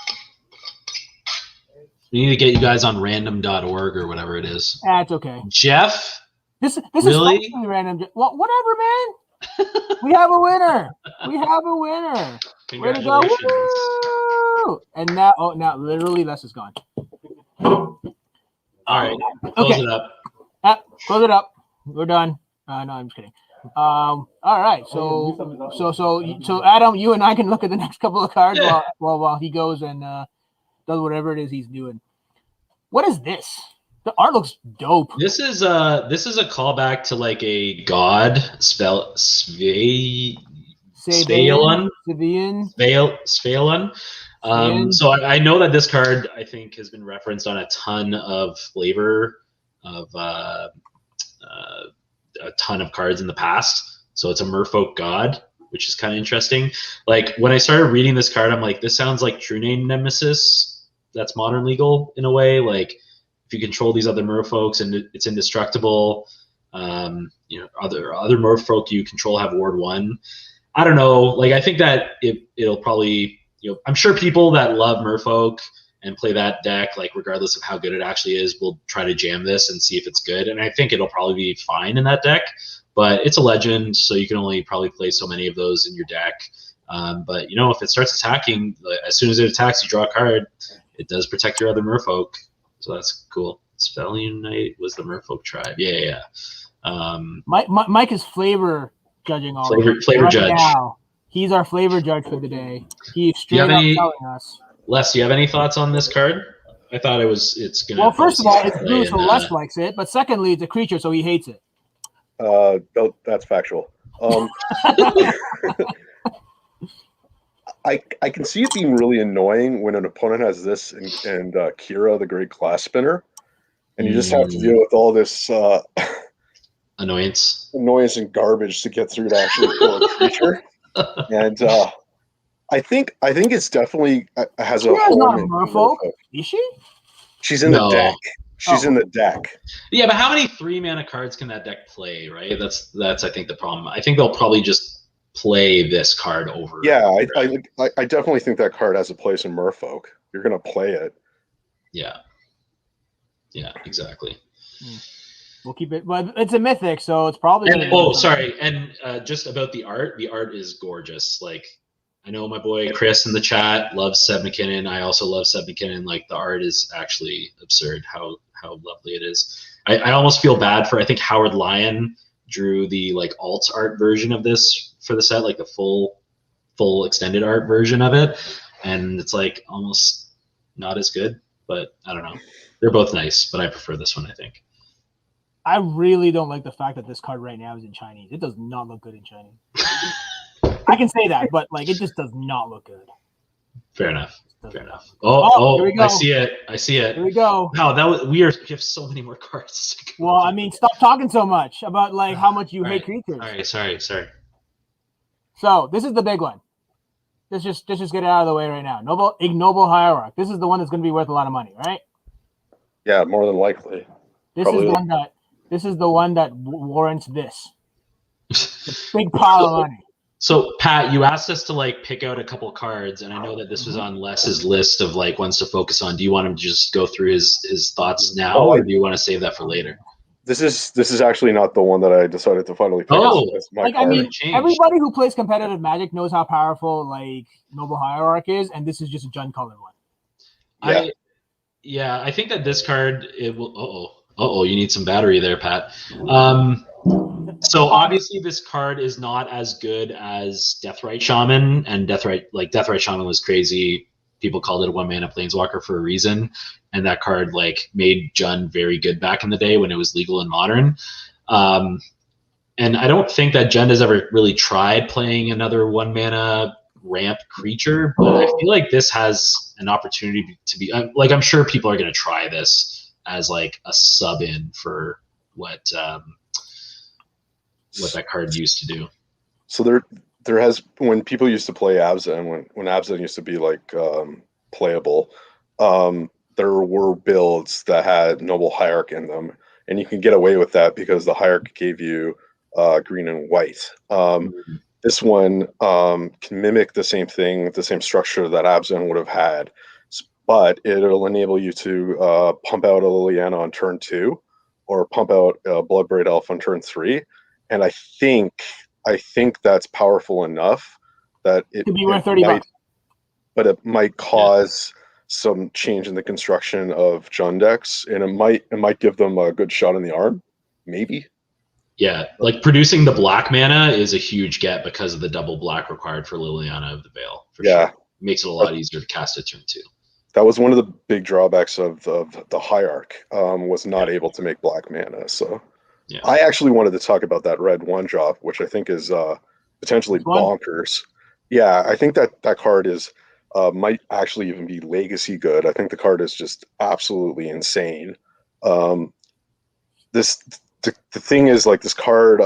We need to get you guys on random.org or whatever it is. That's okay. Jeff? This really? is random. Well, whatever, man. We have a winner. Way to go. Woo! And now, literally, Les is gone. All right. Close it up. Close it up. We're done. No, I'm just kidding. All right. So Adam, you and I can look at the next couple of cards while he goes and does whatever it is he's doing. What is this? The art looks dope. This is a callback to like a god spell Sveilun. So I know that this card, I think, has been referenced on a ton of flavor of a ton of cards in the past. So it's a merfolk god, which is kind of interesting. Like when I started reading this card, I'm like, this sounds like True Name Nemesis. That's modern legal in a way. Like if you control these other merfolks and it's indestructible, other merfolk you control have Ward 1. I don't know. Like I think that it'll probably. I'm sure people that love Merfolk and play that deck, like regardless of how good it actually is, will try to jam this and see if it's good. And I think it'll probably be fine in that deck, but it's a legend, so you can only probably play so many of those in your deck. But if it starts attacking, as soon as it attacks, you draw a card. It does protect your other Merfolk, so that's cool. Spell Unite was the Merfolk tribe. Yeah. Mike is flavor judging all flavor judge. Now. He's our flavor judge for the day. He's straight up telling us. Les, do you have any thoughts on this card? I thought it's gonna. Well, first of all, it's blue, so Les likes it. But secondly, it's a creature, so he hates it. That's factual. I can see it being really annoying when an opponent has this and Kira, the Great Glass Spinner, and you just have to deal with all this annoyance and garbage to get through to actually kill a creature. And I think it's definitely has a home not a in merfolk. Is she? She's in the deck. She's in the deck. Yeah, but how many 3-mana cards can that deck play? Right. That's I think the problem. I think they'll probably just play this card over. Yeah, I definitely think that card has a place in Merfolk. You're gonna play it. Yeah. Yeah. Exactly. We'll keep it, but it's a mythic, so it's probably. Sorry, and just about the art. The art is gorgeous. Like, I know my boy Chris in the chat loves Seb McKinnon. I also love Seb McKinnon. Like, the art is actually absurd. How lovely it is. I almost feel bad for. I think Howard Lyon drew the like alt art version of this for the set, like the full extended art version of it, and it's like almost not as good. But I don't know. They're both nice, but I prefer this one. I think. I really don't like the fact that this card right now is in Chinese. It does not look good in Chinese. I can say that, but like it just does not look good. Fair enough. Oh, here we go. I see it. Here we go. Wow, we have so many more cards. Well, I mean, stop talking so much about like how much you hate creatures. All right, sorry. So this is the big one. Let's just get it out of the way right now. Ignoble Hierarch. This is the one that's going to be worth a lot of money, right? Yeah, more than likely. This is the one that warrants this. The big pile of money. So Pat, you asked us to like pick out a couple cards, and I know that this was on Les's list of like ones to focus on. Do you want him to just go through his thoughts now, or do you want to save that for later? This is actually not the one that I decided to finally pick. I mean, everybody who plays competitive Magic knows how powerful like Noble Hierarch is, and this is just a Jund colored one. Yeah, I think that this card it will. You need some battery there, Pat. So obviously this card is not as good as Deathrite Shaman, and Deathrite Shaman was crazy. People called it a 1-mana planeswalker for a reason, and that card like made Jund very good back in the day when it was legal in Modern. And I don't think that Jund has ever really tried playing another 1-mana ramp creature, but I feel like this has an opportunity to be like, I'm sure people are going to try this as like a sub in for what that card used to do. So there has, when people used to play Abzan, and when Abzan used to be like playable, there were builds that had Noble Hierarch in them, and you can get away with that because the Hierarch gave you green and white. This one can mimic the same thing, the same structure that Abzan would have had, but it'll enable you to pump out a Liliana on turn 2, or pump out a Bloodbraid Elf on turn 3, and I think that's powerful enough that it could be worth $30. But it might cause some change in the construction of Jund decks, and it might give them a good shot in the arm, maybe. Yeah, like producing the black mana is a huge get because of the double black required for Liliana of the Veil. For sure. Makes it a lot easier to cast it turn 2. That was one of the big drawbacks of the Hierarch, was not able to make black mana. So I actually wanted to talk about that red 1-drop, which I think is potentially bonkers. Yeah, I think that card is might actually even be legacy good. I think the card is just absolutely insane. The thing is, like, this card,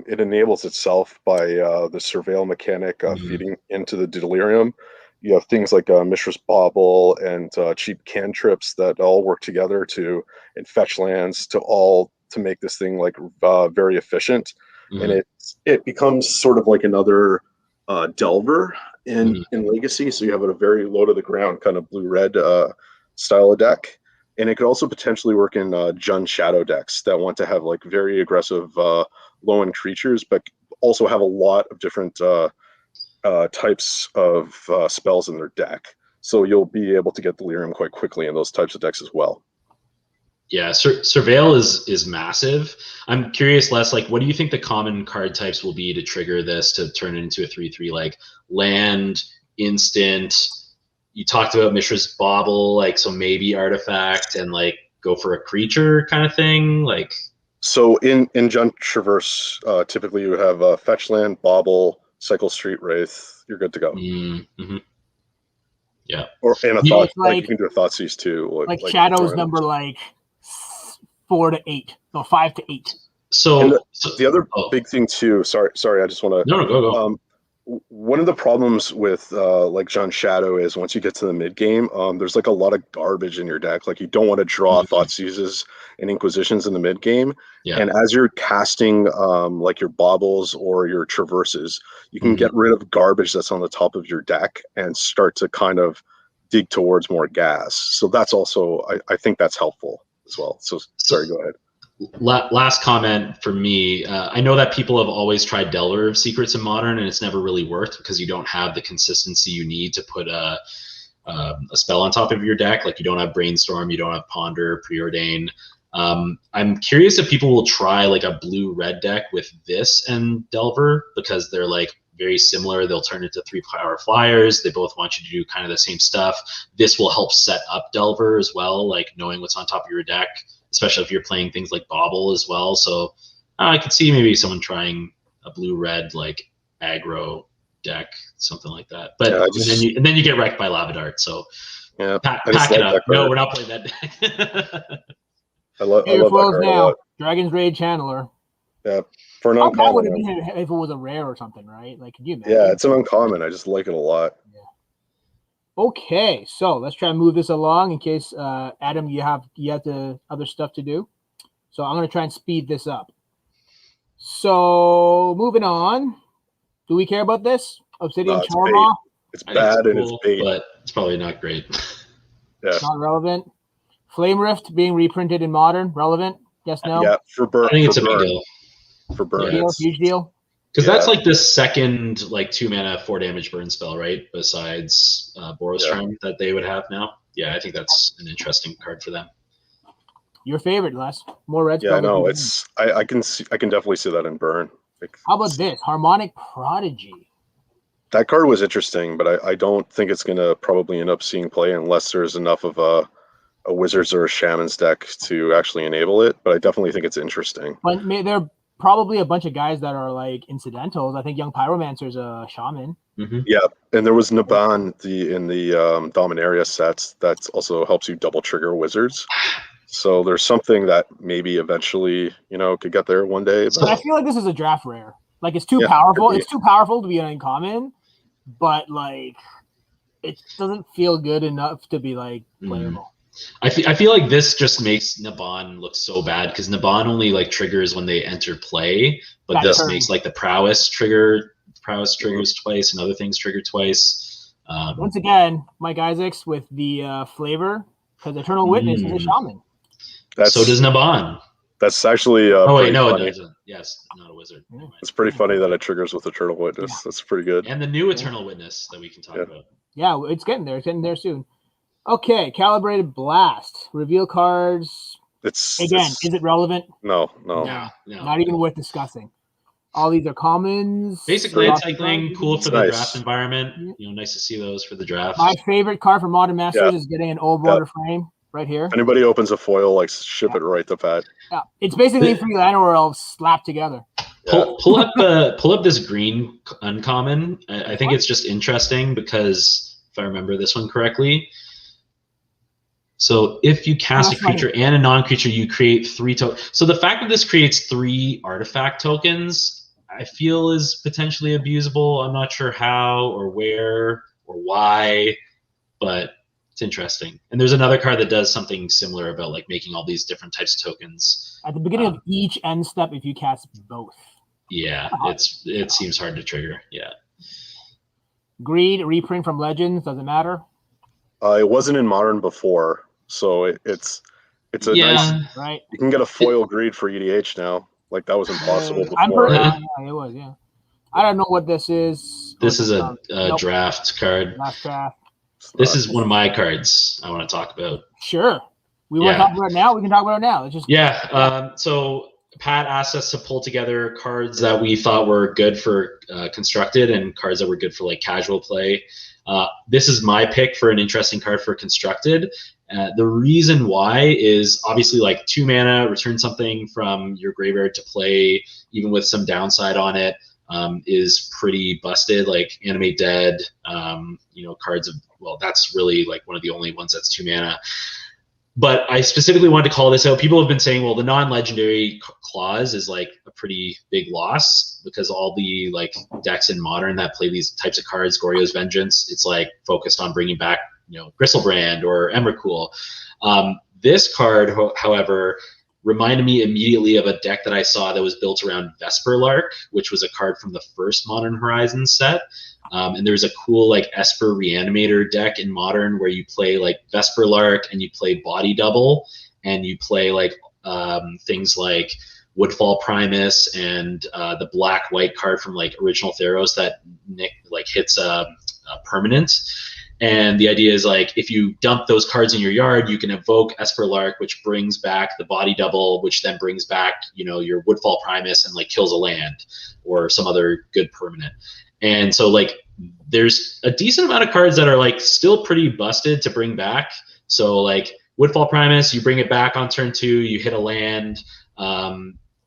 it enables itself by the Surveil mechanic feeding into the Delirium. You have things like Mishra's Bauble and cheap cantrips that all work together and fetch lands to make this thing like very efficient. And it becomes sort of like another Delver in Legacy. So you have a very low to the ground kind of blue-red style of deck. And it could also potentially work in Jund Shadow decks that want to have like very aggressive low-end creatures, but also have a lot of different types of spells in their deck. So you'll be able to get Delirium quite quickly in those types of decks as well. Yeah, Surveil is massive. I'm curious, Les, like, what do you think the common card types will be to trigger this to turn it into a 3/3, like land, instant? You talked about Mishra's Bauble, like, so maybe artifact and like go for a creature kind of thing, like. So in Jund Traverse, typically you have fetch land, Bauble, Cycle Street Wraith. You're good to go. Yeah. Or in a thought, like you can do a Thoughtseize too. Like Shadows number like 4 to 8, no 5 to 8. So the other big thing too. Sorry, I just want to. No, go. One of the problems with like Jund Shadow is once you get to the mid game, there's like a lot of garbage in your deck. Like you don't want to draw Thoughtseizes and Inquisitions in the mid game. Yeah. And as you're casting like your Baubles or your Traverses, you can get rid of garbage that's on the top of your deck and start to kind of dig towards more gas. So that's also, I think that's helpful as well. So sorry, go ahead. Last comment for me. I know that people have always tried Delver of Secrets in Modern, and it's never really worked because you don't have the consistency you need to put a spell on top of your deck. Like you don't have Brainstorm, you don't have Ponder, Preordain. I'm curious if people will try like a blue-red deck with this and Delver because they're like very similar. They'll turn into 3-power flyers. They both want you to do kind of the same stuff. This will help set up Delver as well, like knowing what's on top of your deck, especially if you're playing things like Bauble as well. So I could see maybe someone trying a blue-red like aggro deck, something like that. But and then you get wrecked by Lavadart. So pack it up. No, we're not playing that deck. I love that card now. Dragon's Rage Channeler. Yeah, for an uncommon. How would it be if it was a rare or something, right? Like, could you imagine? Yeah, it's an uncommon. I just like it a lot. Yeah. Okay, so let's try and move this along in case Adam, you have the other stuff to do. So I'm going to try and speed this up. So moving on, do we care about this? Obsidian Tormaw? It's bad and it's bait, but it's probably not great. Yeah, not relevant. Flame Rift being reprinted in Modern, relevant? Yes, no. Yeah, for burn. I think it's a big deal. For burn, huge deal. Because that's like the second like 2-mana 4 damage burn spell, right? Besides Boros Charm that they would have now. yeah, I think that's an interesting card for them. Your favorite, Les? More red Yeah, spells. no, it's I can definitely see that in burn. Like, How about this Harmonic Prodigy? that card was interesting, but I don't think it's gonna probably end up seeing play unless there's enough of a wizards or a shaman's deck to actually enable it. But I definitely think it's interesting. But there are probably a bunch of guys that are like incidentals. I think Young Pyromancer's a shaman. Mm-hmm. Yeah, and there was Naban in the Dominaria sets that also helps you double trigger wizards. So there's something that maybe eventually, could get there one day. But I feel like this is a draft rare. Like it's too Yeah, powerful. could be. It's too powerful to be an uncommon, but like it doesn't feel good enough to be like playable. I feel like this just makes Naban look so bad because Naban only like triggers when they enter play, but That this turn. makes like the prowess triggers twice and other things trigger twice. Once again, Mike Isaacs with the flavor because Eternal Witness is a shaman. So does Naban. That's actually Oh wait, no, funny. it doesn't. Yes, not a wizard. Yeah. It's pretty funny that it triggers with Eternal Witness. Yeah. That's pretty good. And the new Eternal Witness that we can talk about. Yeah, it's getting there. It's getting there soon. Okay, Calibrated Blast. Reveal cards. It's Again, is it relevant? No. No. Not even worth discussing. All these are commons. Basic land cycling, cool for the Nice. draft environment. Nice to see those for the draft. My favorite card for Modern Masters is getting an old border frame right here. If anybody opens a foil, like ship it right to Pat. Yeah, it's basically 3 land worlds slapped together. Pull up this green uncommon. I think it's just interesting because if I remember this one correctly. So if you cast a creature and a non-creature, you create 3 tokens. So the fact that this creates 3 artifact tokens, I feel is potentially abusable. I'm not sure how or where or why, but it's interesting. And there's another card that does something similar about like making all these different types of tokens. At the beginning of each end step, if you cast both. Yeah, it seems hard to trigger. Yeah. Greed, reprint from Legends, doesn't matter. It wasn't in Modern before, so it's a nice. Right. You can get a foil Greed for EDH now. Like that was impossible before. Yeah, it was. Yeah. I don't know what this is. This is a draft card. Last draft. This is one of my cards I want to talk about. Sure. We want to talk about it now. We can talk about it now. It's just so Pat asked us to pull together cards that we thought were good for constructed and cards that were good for like casual play. This is my pick for an interesting card for constructed. The reason why is obviously like 2 mana, return something from your graveyard to play, even with some downside on it, is pretty busted. Like Animate Dead, cards of, well, that's really like one of the only ones that's 2 mana. But I specifically wanted to call this out. People have been saying, well, the non-legendary clause is like a pretty big loss because all the like decks in Modern that play these types of cards, Goryo's Vengeance, it's like focused on bringing back, Gristlebrand or Emrakul. This card, however, reminded me immediately of a deck that I saw that was built around Vesperlark, which was a card from the first Modern Horizons set. And there's a cool like Esper Reanimator deck in Modern where you play like Vesperlark and you play Body Double and you play like things like Woodfall Primus and the black-white card from like Original Theros that hits a permanent. And the idea is like if you dump those cards in your yard, you can evoke Esperlark, which brings back the Body Double, which then brings back your Woodfall Primus and like kills a land or some other good permanent. And so like there's a decent amount of cards that are like still pretty busted to bring back. So like Woodfall Primus, you bring it back on turn 2, you hit a land.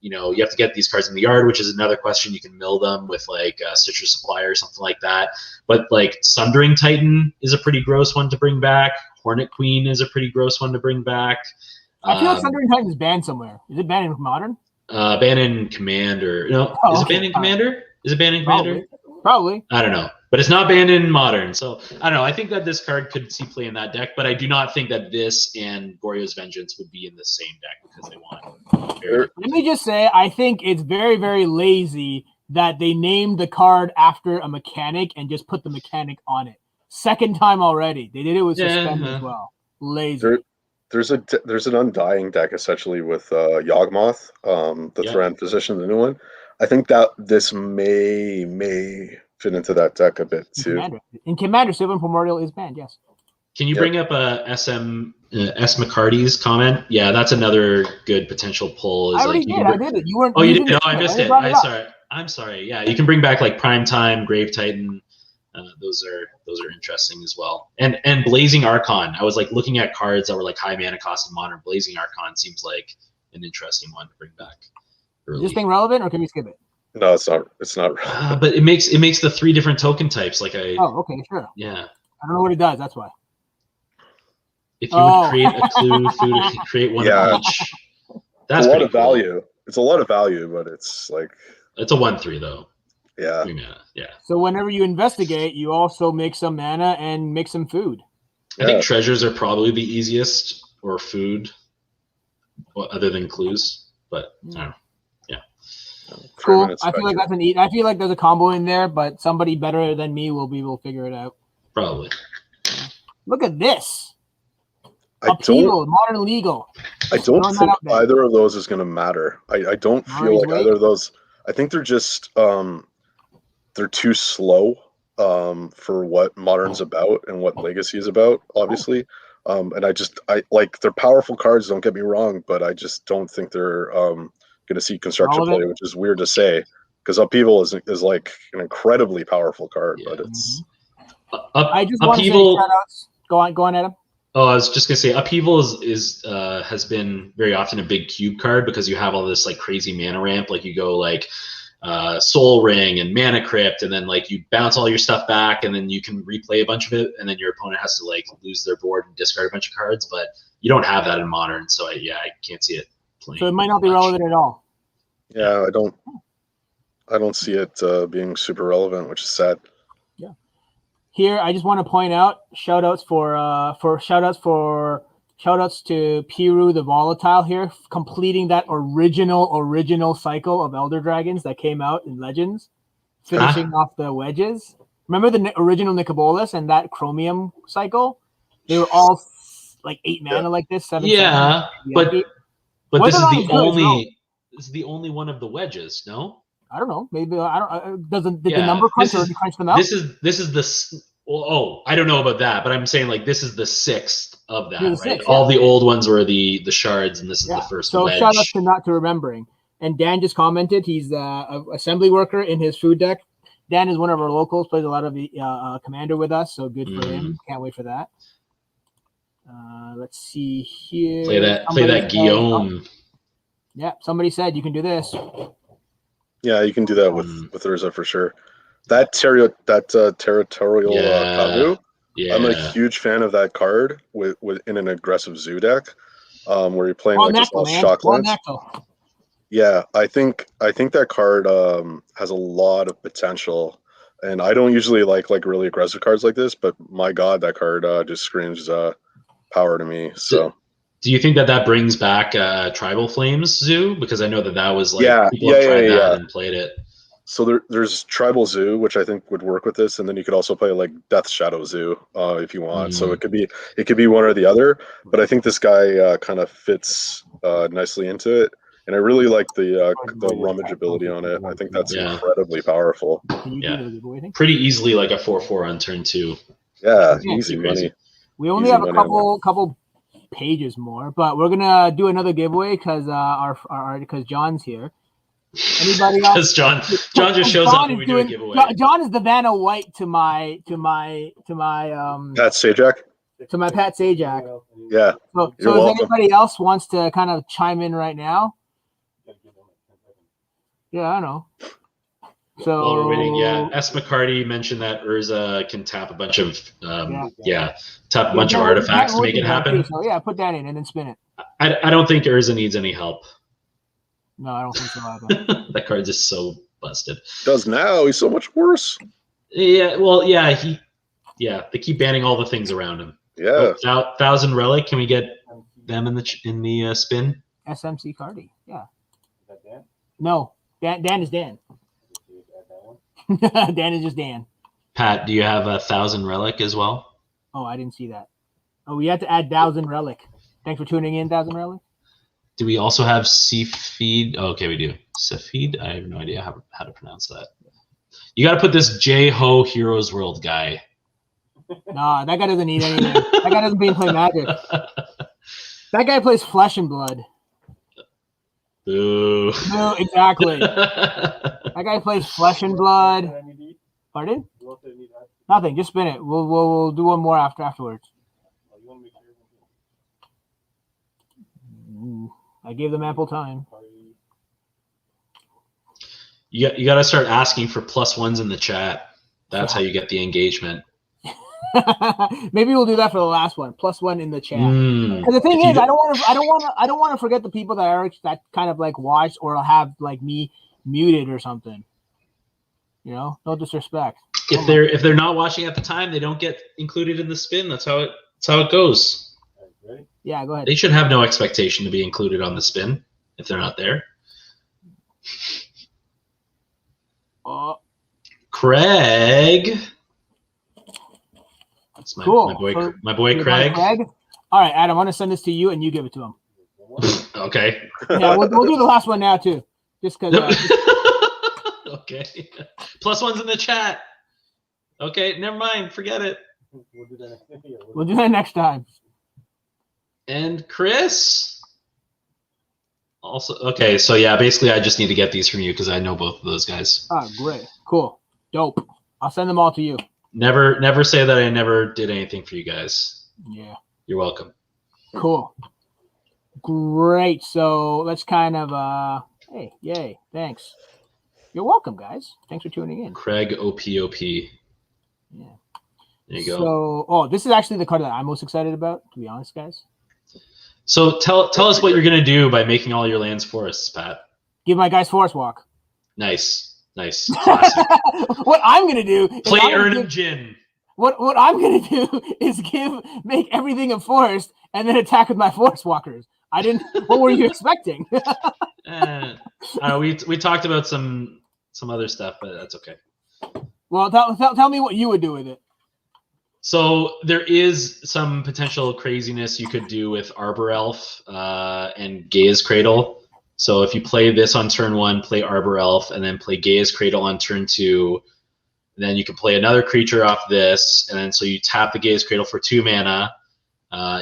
You have to get these cards in the yard, which is another question. You can mill them with like Citrus Supply or something like that. But like Sundering Titan is a pretty gross one to bring back. Hornet Queen is a pretty gross one to bring back. I feel like Sundering Titan is banned somewhere. Is it banned in Modern? Banned in Commander. No, is it banned in Commander? Is it banned in Commander? Probably. I don't know. But it's not banned in Modern. So I don't know. I think that this card could see play in that deck, but I do not think that this and Goryo's Vengeance would be in the same deck because they want. Let me just say, I think it's very, very lazy that they named the card after a mechanic and just put the mechanic on it. Second time already. They did it with Suspend as well. Lazy. There's an Undying deck essentially with Yawgmoth, the Thran Physician, the new one. I think that this may fit into that deck a bit too. In Commander, Sylvan Primordial is banned, yes. Can you bring up S. McCarty's comment? Yeah, that's another good potential pull. I already did. I did it. You weren't. Oh, you did? No, I missed it. I'm sorry. Yeah, you can bring back like Prime Time, Grave Titan. Those are interesting as well. And Blazing Archon. I was like looking at cards that were like high mana cost in Modern. Blazing Archon seems like an interesting one to bring back. Early. Is this thing relevant, or can we skip it? No, it's not. It's not. But it makes the 3 different token types. Like Oh, okay, sure. Yeah. I don't know what it does. That's why. If you would create a clue, food, create one of each. That's a lot of cool. value. It's a lot of value, but it's like it's a 1/3 though. Yeah. Yeah. So whenever you investigate, you also make some mana and make some food. I think treasures are probably the easiest, or food, other than clues. But I don't know. Yeah. Cool. I feel like that's I feel like there's a combo in there, but somebody better than me will figure it out. Probably. Look at this. Upheaval, Modern Legal. I don't think either of those is going to matter. I don't feel like either of those. I think they're just they're too slow for what Modern's about and what Legacy is about, obviously. And I like they're powerful cards. Don't get me wrong, but I just don't think they're going to see construction play, which is weird to say because Upheaval is like an incredibly powerful card, but it's. I just want to say shout-outs. Go on, Adam. Oh, I was just gonna say Upheaval has been very often a big cube card because you have all this like crazy mana ramp. Like you go like Soul Ring and Mana Crypt, and then like you bounce all your stuff back, and then you can replay a bunch of it, and then your opponent has to like lose their board and discard a bunch of cards. But you don't have that in Modern, so I can't see it playing. So it might not be relevant at all. Yeah, I don't see it being super relevant, which is sad. Yeah. Here, I just want to point out shout-outs to Piru the Volatile here, completing that original cycle of Elder Dragons that came out in Legends, finishing off the wedges. Remember the original Nicobolus and that Chromium cycle? They were all like 8 mana like this, 7. Yeah, but this is the only one of the wedges, no? I don't know. Maybe I don't. Did the number crunch already crunch them out? This is the. Oh, I don't know about that, but I'm saying like this is the 6th of that, right? 6th, all the old ones were the shards, and this is the first. So wedge. Shout out to not to remembering. And Dan just commented he's an assembly worker in his food deck. Dan is one of our locals, plays a lot of the Commander with us, so good for him. Can't wait for that. Let's see here. Play that Guillaume. Yeah, somebody said you can do this. Yeah, you can do that with Urza for sure. That territorial Kavu. Yeah. I'm a huge fan of that card with in an aggressive zoo deck, where you're playing like just all shock lands. Yeah, I think that card has a lot of potential, and I don't usually like really aggressive cards like this, but my God, that card just screams power to me. So. Do you think that brings back Tribal Flames Zoo? Because I know that was like people have tried that and played it. So there's Tribal Zoo, which I think would work with this, and then you could also play like Death Shadow Zoo if you want. So it could be one or the other. But I think this guy kind of fits nicely into it, and I really like the rummage ability on it. I think that's incredibly powerful. Yeah, pretty easily like a 4/4 on turn 2. Yeah, easy money. We only have a couple pages more, but we're gonna do another giveaway because because John's here. Anybody else? John just shows up when we do a giveaway. John is the Vanna White to my Pat Sajak. To my Pat Sajak. Yeah. So if anybody else wants to kind of chime in right now. Yeah, I know. So while we're waiting, S. McCarty mentioned that Urza can tap a bunch of artifacts to make it happen. So yeah, put that in and then spin it. I don't think Urza needs any help. No, I don't think so either. That card is so busted. Does now. He's so much worse. Yeah, well, they keep banning all the things around him. Yeah. 1,000 Relic. Can we get them in the spin? SMC Cardi. Yeah. Is that Dan? No, Dan is Dan. Dan is just Dan. Pat, do you have 1,000 Relic as well? Oh, I didn't see that. Oh, we had to add 1,000 Relic. Thanks for tuning in, 1,000 Relic. Do we also have Seafeed? Oh, okay, we do. Seafeed? I have no idea how to pronounce that. You got to put this J-Ho Heroes World guy Nah, that guy doesn't need anything. That guy doesn't play Magic. That guy plays Flesh and Blood. Boo. No, exactly. That guy plays Flesh and Blood. Pardon? Nothing. Just spin it. We'll do one more afterwards. I gave them ample time. You got to start asking for +1s in the chat. That's how you get the engagement. Maybe we'll do that for the last one. +1 in the chat. Because the thing is, I don't want to forget the people that kind of like watch or have like me muted or something. You know, no disrespect. If they're not watching at the time, they don't get included in the spin. That's how it goes. Yeah, go ahead. They should have no expectation to be included on the spin if they're not there. Craig. That's cool. My boy Craig. All right, Adam, I want to send this to you and you give it to him. Okay. Yeah, we'll do the last one now too. Just because. Okay. +1s in the chat. Okay, never mind. Forget it. We'll do that next time. And Chris. Also, okay, so yeah, basically I just need to get these from you because I know both of those guys. Oh, great. Cool. Dope. I'll send them all to you. Never say that I never did anything for you guys. Yeah. You're welcome. Cool. Great. So let's kind of hey, yay. Thanks. You're welcome, guys. Thanks for tuning in. Craig OPOP. Yeah. There you go. So this is actually the card that I'm most excited about, to be honest, guys. So tell us what you're gonna do by making all your lands forests, Pat. Give my guys Forest Walk. Nice. Classic. What I'm gonna do is play Ernham Jin. What I'm gonna do is make everything a forest and then attack with my Forest Walkers. What were you expecting? We talked about some other stuff, but that's okay. Well, tell me what you would do with it. So there is some potential craziness you could do with Arbor Elf and Gaea's Cradle. So if you play this on turn 1, play Arbor Elf, and then play Gaea's Cradle on turn 2, then you can play another creature off this, and then so you tap the Gaea's Cradle for 2 mana.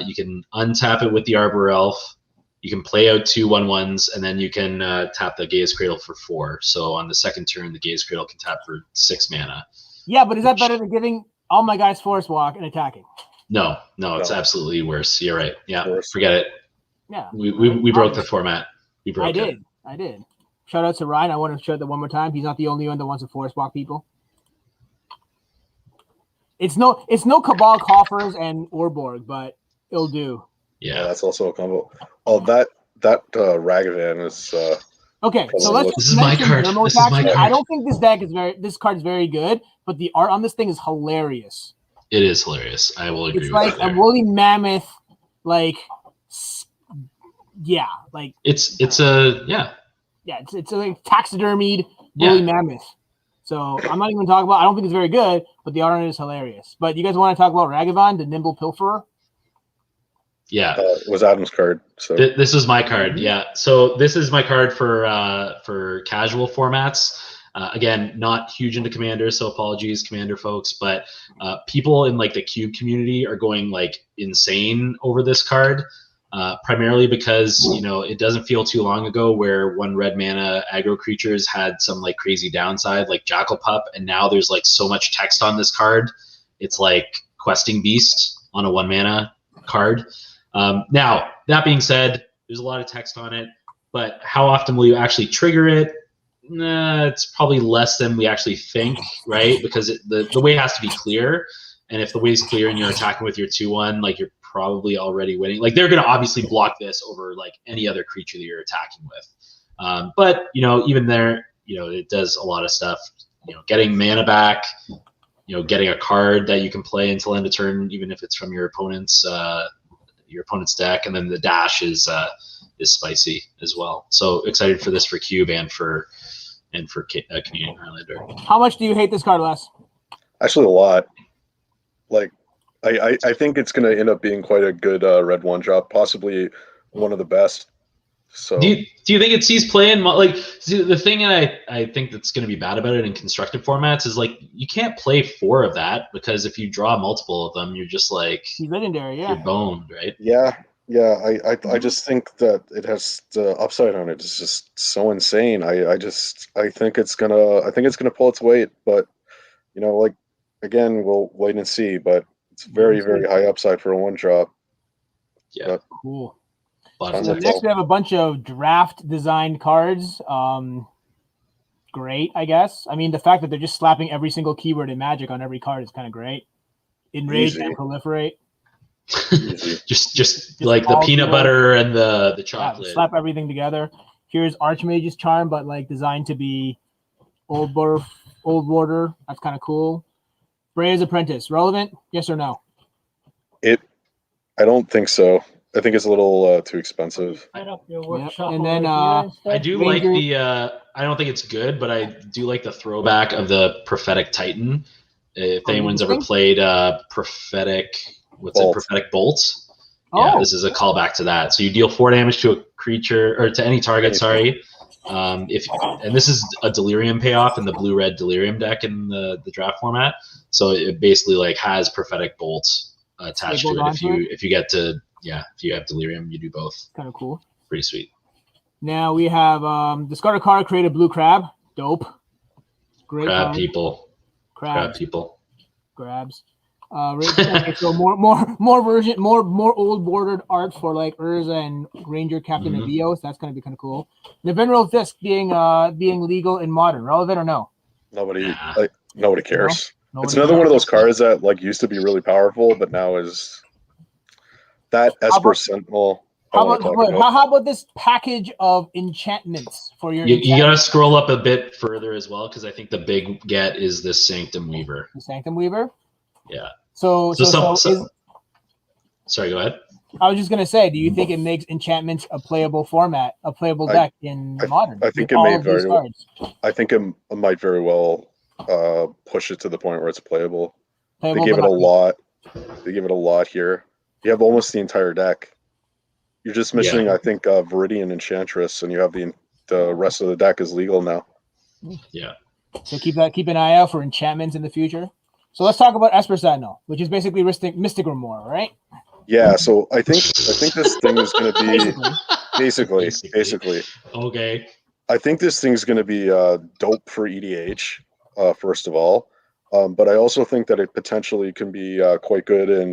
You can untap it with the Arbor Elf. You can play out 2 1/1s, and then you can tap the Gaea's Cradle for 4. So on the second turn, the Gaea's Cradle can tap for 6 mana. Yeah, but is that better than giving all my guys Forest Walk and attacking? No, it's absolutely worse. You're right. Yeah, forget it. Yeah, we broke the format. I did. Shout out to Ryan. I want to show that one more time. He's not the only one that wants to Forest Walk people. It's no Cabal Coffers and Orborg, but it'll do. Yeah, that's also a combo. Oh, that Ragavan is. Okay, so let's. This is my card. I don't think this card is very good, but the art on this thing is hilarious. It is hilarious. I will agree. It's like a woolly mammoth, like. Yeah, like it's a taxidermied woolly mammoth. So I'm not even talking about. I don't think it's very good, but the art on it is hilarious. But you guys want to talk about Ragavan, the nimble pilferer? Yeah, it was Adam's card. So this is my card. Yeah, so this is my card for casual formats. Again, not huge into Commander, so apologies, Commander folks. But people in like the Cube community are going like insane over this card. Primarily because, it doesn't feel too long ago where 1 red mana aggro creatures had some like crazy downside like Jackal Pup, and now there's like so much text on this card. It's like Questing Beast on a 1 mana card. Now, that being said, there's a lot of text on it, but how often will you actually trigger it? It's probably less than we actually think, right? Because the way has to be clear, and if the way's clear and you're attacking with your 2/1, like you're probably already winning. Like they're going to obviously block this over like any other creature that you're attacking with. But even there, it does a lot of stuff. Getting mana back, getting a card that you can play until end of turn, even if it's from your opponent's deck, and then the dash is spicy as well. So excited for this for Cube and for Canadian Highlander. How much do you hate this card, Les? Actually, a lot. Like. I think it's going to end up being quite a good red 1-drop, possibly one of the best. So do you think it sees play in like the thing I think that's going to be bad about it in constructed formats is like you can't play 4 of that because if you draw multiple of them, you're just like He's legendary, yeah. you're boned, right? yeah, I just think that it has the upside on it. It's just so insane. I think it's gonna pull its weight, but you know, like again, we'll wait and see. But it's very high upside for a 1-drop. Yeah, But cool. Bottom So text. next we have a bunch of draft designed cards. Great, I guess. I mean, the fact that they're just slapping every single keyword in Magic on every card is kind of great. Enrage Easy. and proliferate. just like the peanut butter and the chocolate. Yeah, slap everything together. Here's Archmage's Charm, but like designed to be old border. That's kind of cool. Freya's Apprentice, relevant? Yes or no? I don't think so. I think it's a little too expensive. And then I do like the. I don't think it's good, but I do like the throwback of the Prophetic Titan. If anyone's ever played Prophetic, Prophetic Bolt? Yeah, this is a callback to that. So you deal 4 damage to a creature or to any target. Sorry. And this is a Delirium payoff in the blue-red Delirium deck in the draft format. So it basically like has Prophetic Bolt attached to it. If you get to if you have Delirium, you do both. Kind of cool. Pretty sweet. Now we have discard a card, create a blue crab. Dope. Great crab card. people. Crab people. Grabs. Okay, so more old bordered art for like Urza and Ranger Captain Avios. That's gonna be kind of cool. Nevinral Disc being legal in modern. Relevant or no? Nobody cares. No? It's another one of those cards that like used to be really powerful, but now is that Esper Sentinel. How about this package of enchantments for your? You gotta scroll up a bit further as well because I think the big get is the Sanctum Weaver. The Sanctum Weaver. Yeah. So Sorry, go ahead. I was just gonna say, do you think it makes enchantments a playable format, a playable deck in modern? I think it may very well. I think it might very well push it to the point where it's playable. They give it a lot. They give it a lot here. You have almost the entire deck. You're just missing, I think, Viridian Enchantress, and you have the rest of the deck is legal now. Yeah. So keep an eye out for enchantments in the future. So let's talk about Esper Sentinel, which is basically Mystic Grimoire, right? Yeah. So I think this thing is going to be basically. Okay. I think this thing's going to be dope for EDH, first of all, but I also think that it potentially can be quite good in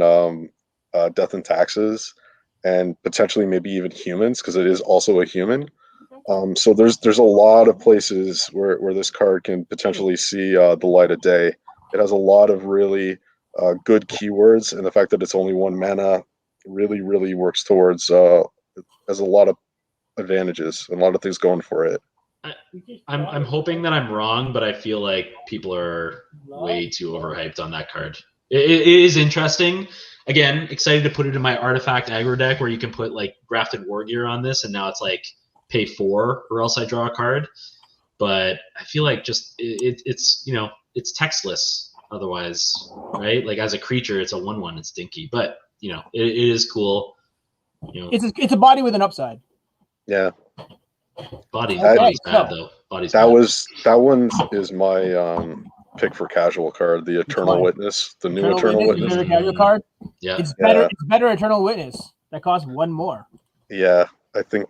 Death and Taxes, and potentially maybe even humans because it is also a human. So there's a lot of places where this card can potentially see the light of day. It has a lot of really good keywords, and the fact that it's only 1 mana really works towards has a lot of advantages and a lot of things going for it. I'm hoping that I'm wrong, but I feel like people are way too overhyped on that card. It is interesting. Again, excited to put it in my artifact aggro deck where you can put like Grafted War Gear on this, and now it's like pay 4 or else I draw a card. But I feel like just it's it's textless otherwise, right? Like as a creature, it's a 1/1. It's dinky, but it is cool. It's a body with an upside. Yeah. Body's bad though. That one is my pick for casual card, the Eternal Witness, the new Eternal Witness. Your casual card. Yeah. It's better Eternal Witness. That costs 1 more. Yeah, I think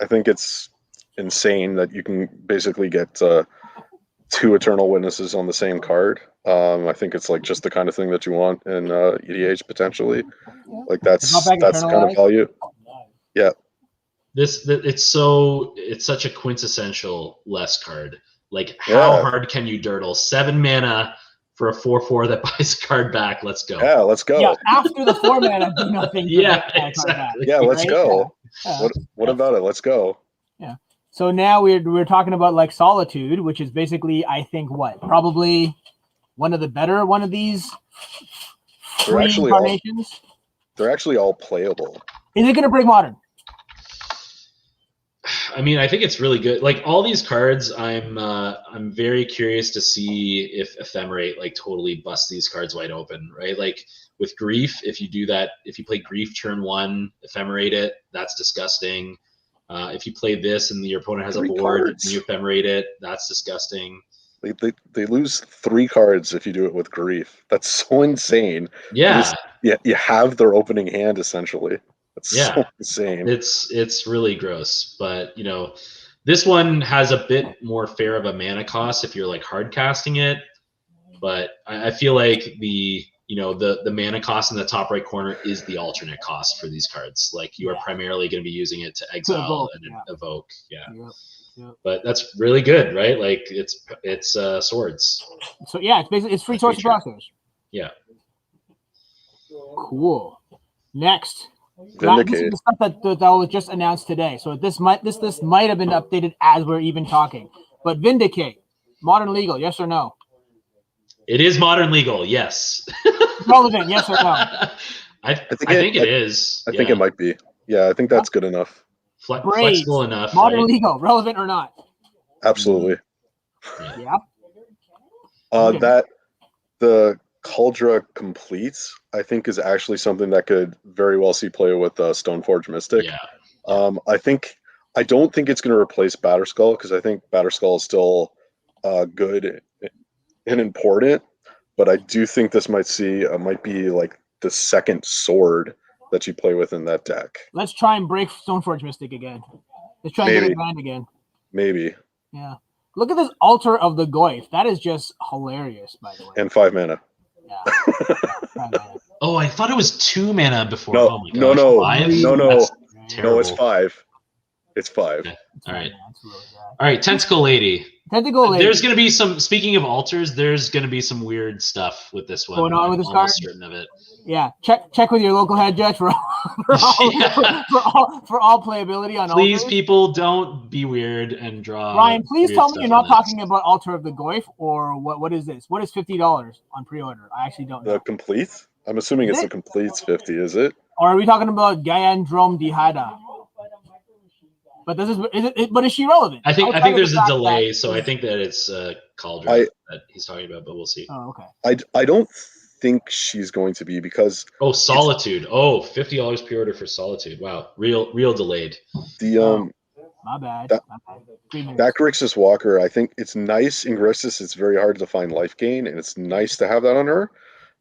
it's insane that you can basically get 2 Eternal Witnesses on the same card. I think it's like just the kind of thing that you want in EDH potentially. Like that's kind of value. Yeah. It's such a quintessential less card. Like how hard can you dirtle 7 mana for a 4/4 that buys a card back? Let's go. Yeah, let's go. Yeah, after the 4 mana, do nothing. Exactly. Yeah, let's go. Yeah. What about it? Let's go. Yeah. So now we're talking about like Solitude, which is basically I think probably one of these free incarnations. They're actually all playable. Is it going to break modern? I mean, I think it's really good. Like all these cards, I'm very curious to see if Ephemerate like totally busts these cards wide open, right? Like with Grief, if you do that, if you play Grief turn 1, Ephemerate it, that's disgusting. If you play this and your opponent has 3 a board cards. and you ephemerate it, that's disgusting. They lose 3 cards if you do it with Grief. That's so insane. Yeah. You have their opening hand essentially. That's so insane. It's really gross. But this one has a bit more fair of a mana cost if you're like hard casting it. But I feel like the mana cost in the top right corner is the alternate cost for these cards. Like you are primarily going to be using it to exile and evoke. Yeah. Yep. But that's really good, right? Like it's swords. So yeah, it's basically free source of process. Yeah. Cool. Next. Vindicate. This is the stuff that was just announced today. So this might have been updated as we're even talking. But Vindicate, modern legal, yes or no? It is modern legal, yes. Relevant, yes or no? I think it is. I think it might be. Yeah, I think that's good enough. Flexible enough. Modern right? legal, relevant or not? Absolutely. Yeah. That the Cauldra Completes, I think, is actually something that could very well see play with Stoneforge Mystic. Yeah. I don't think it's going to replace Batterskull because I think Batterskull is still good and important, but I do think this might be like the second sword that you play with in that deck. Let's try and break Stoneforge Mystic again. Let's try and get it banned again. Maybe. Yeah. Look at this Altar of the Goyf. That is just hilarious, by the way. And 5 mana. Yeah. Oh, I thought it was 2 mana before. No, oh my gosh. no. 5? No. That's No, terrible. it's 5. It's 5. Okay. All right. All right, Tentacle Lady. Tentacle Lady. There's going to be some, speaking of altars, there's going to be some weird stuff with this one. Going on with this almost card? certain of it. Yeah, check with your local head judge for all playability on Please, altars. people, don't be weird and draw. Ryan, please tell me stuff you're not on this. talking about Altar of the Goyf or what is this? What is $50 on pre-order? I actually don't know. The complete? I'm assuming it's the completes 50, is it? Or are we talking about Gayandrom Dihada? But is she relevant? I think there's a delay, so I think that it's Cauldron that he's talking about, but we'll see. Oh, okay. I don't think she's going to be because Solitude. $50 pre-order for Solitude. Wow, real delayed. My bad. That Grixis Walker, I think it's nice in Grixis. It's very hard to find life gain, and it's nice to have that on her.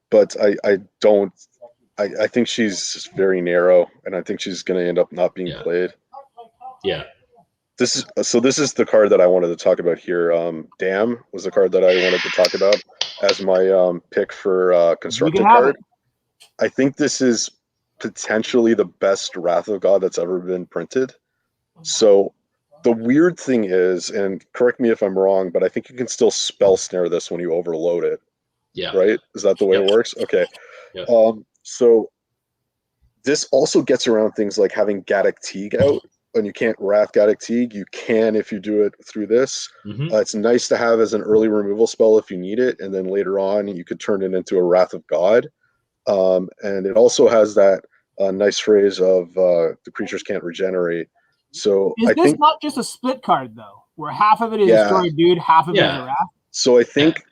But I think she's very narrow, and I think she's going to end up not being played. Yeah. This is the card that I wanted to talk about here. Dam was the card that I wanted to talk about as my pick for constructed card. I think this is potentially the best Wrath of God that's ever been printed. So the weird thing is, and correct me if I'm wrong, but I think you can still spell snare this when you overload it. Yeah. Right? Is that the way it works? Okay. Yep. So this also gets around things like having Gaddock Teague out. And you can't Wrath Gaddock Teague. You can if you do it through this. Mm-hmm. It's nice to have as an early removal spell if you need it, and then later on you could turn it into a Wrath of God. And it also has that nice phrase of the creatures can't regenerate. So is this not just a split card though, where half of it is destroy dude, half of it is a Wrath? So I think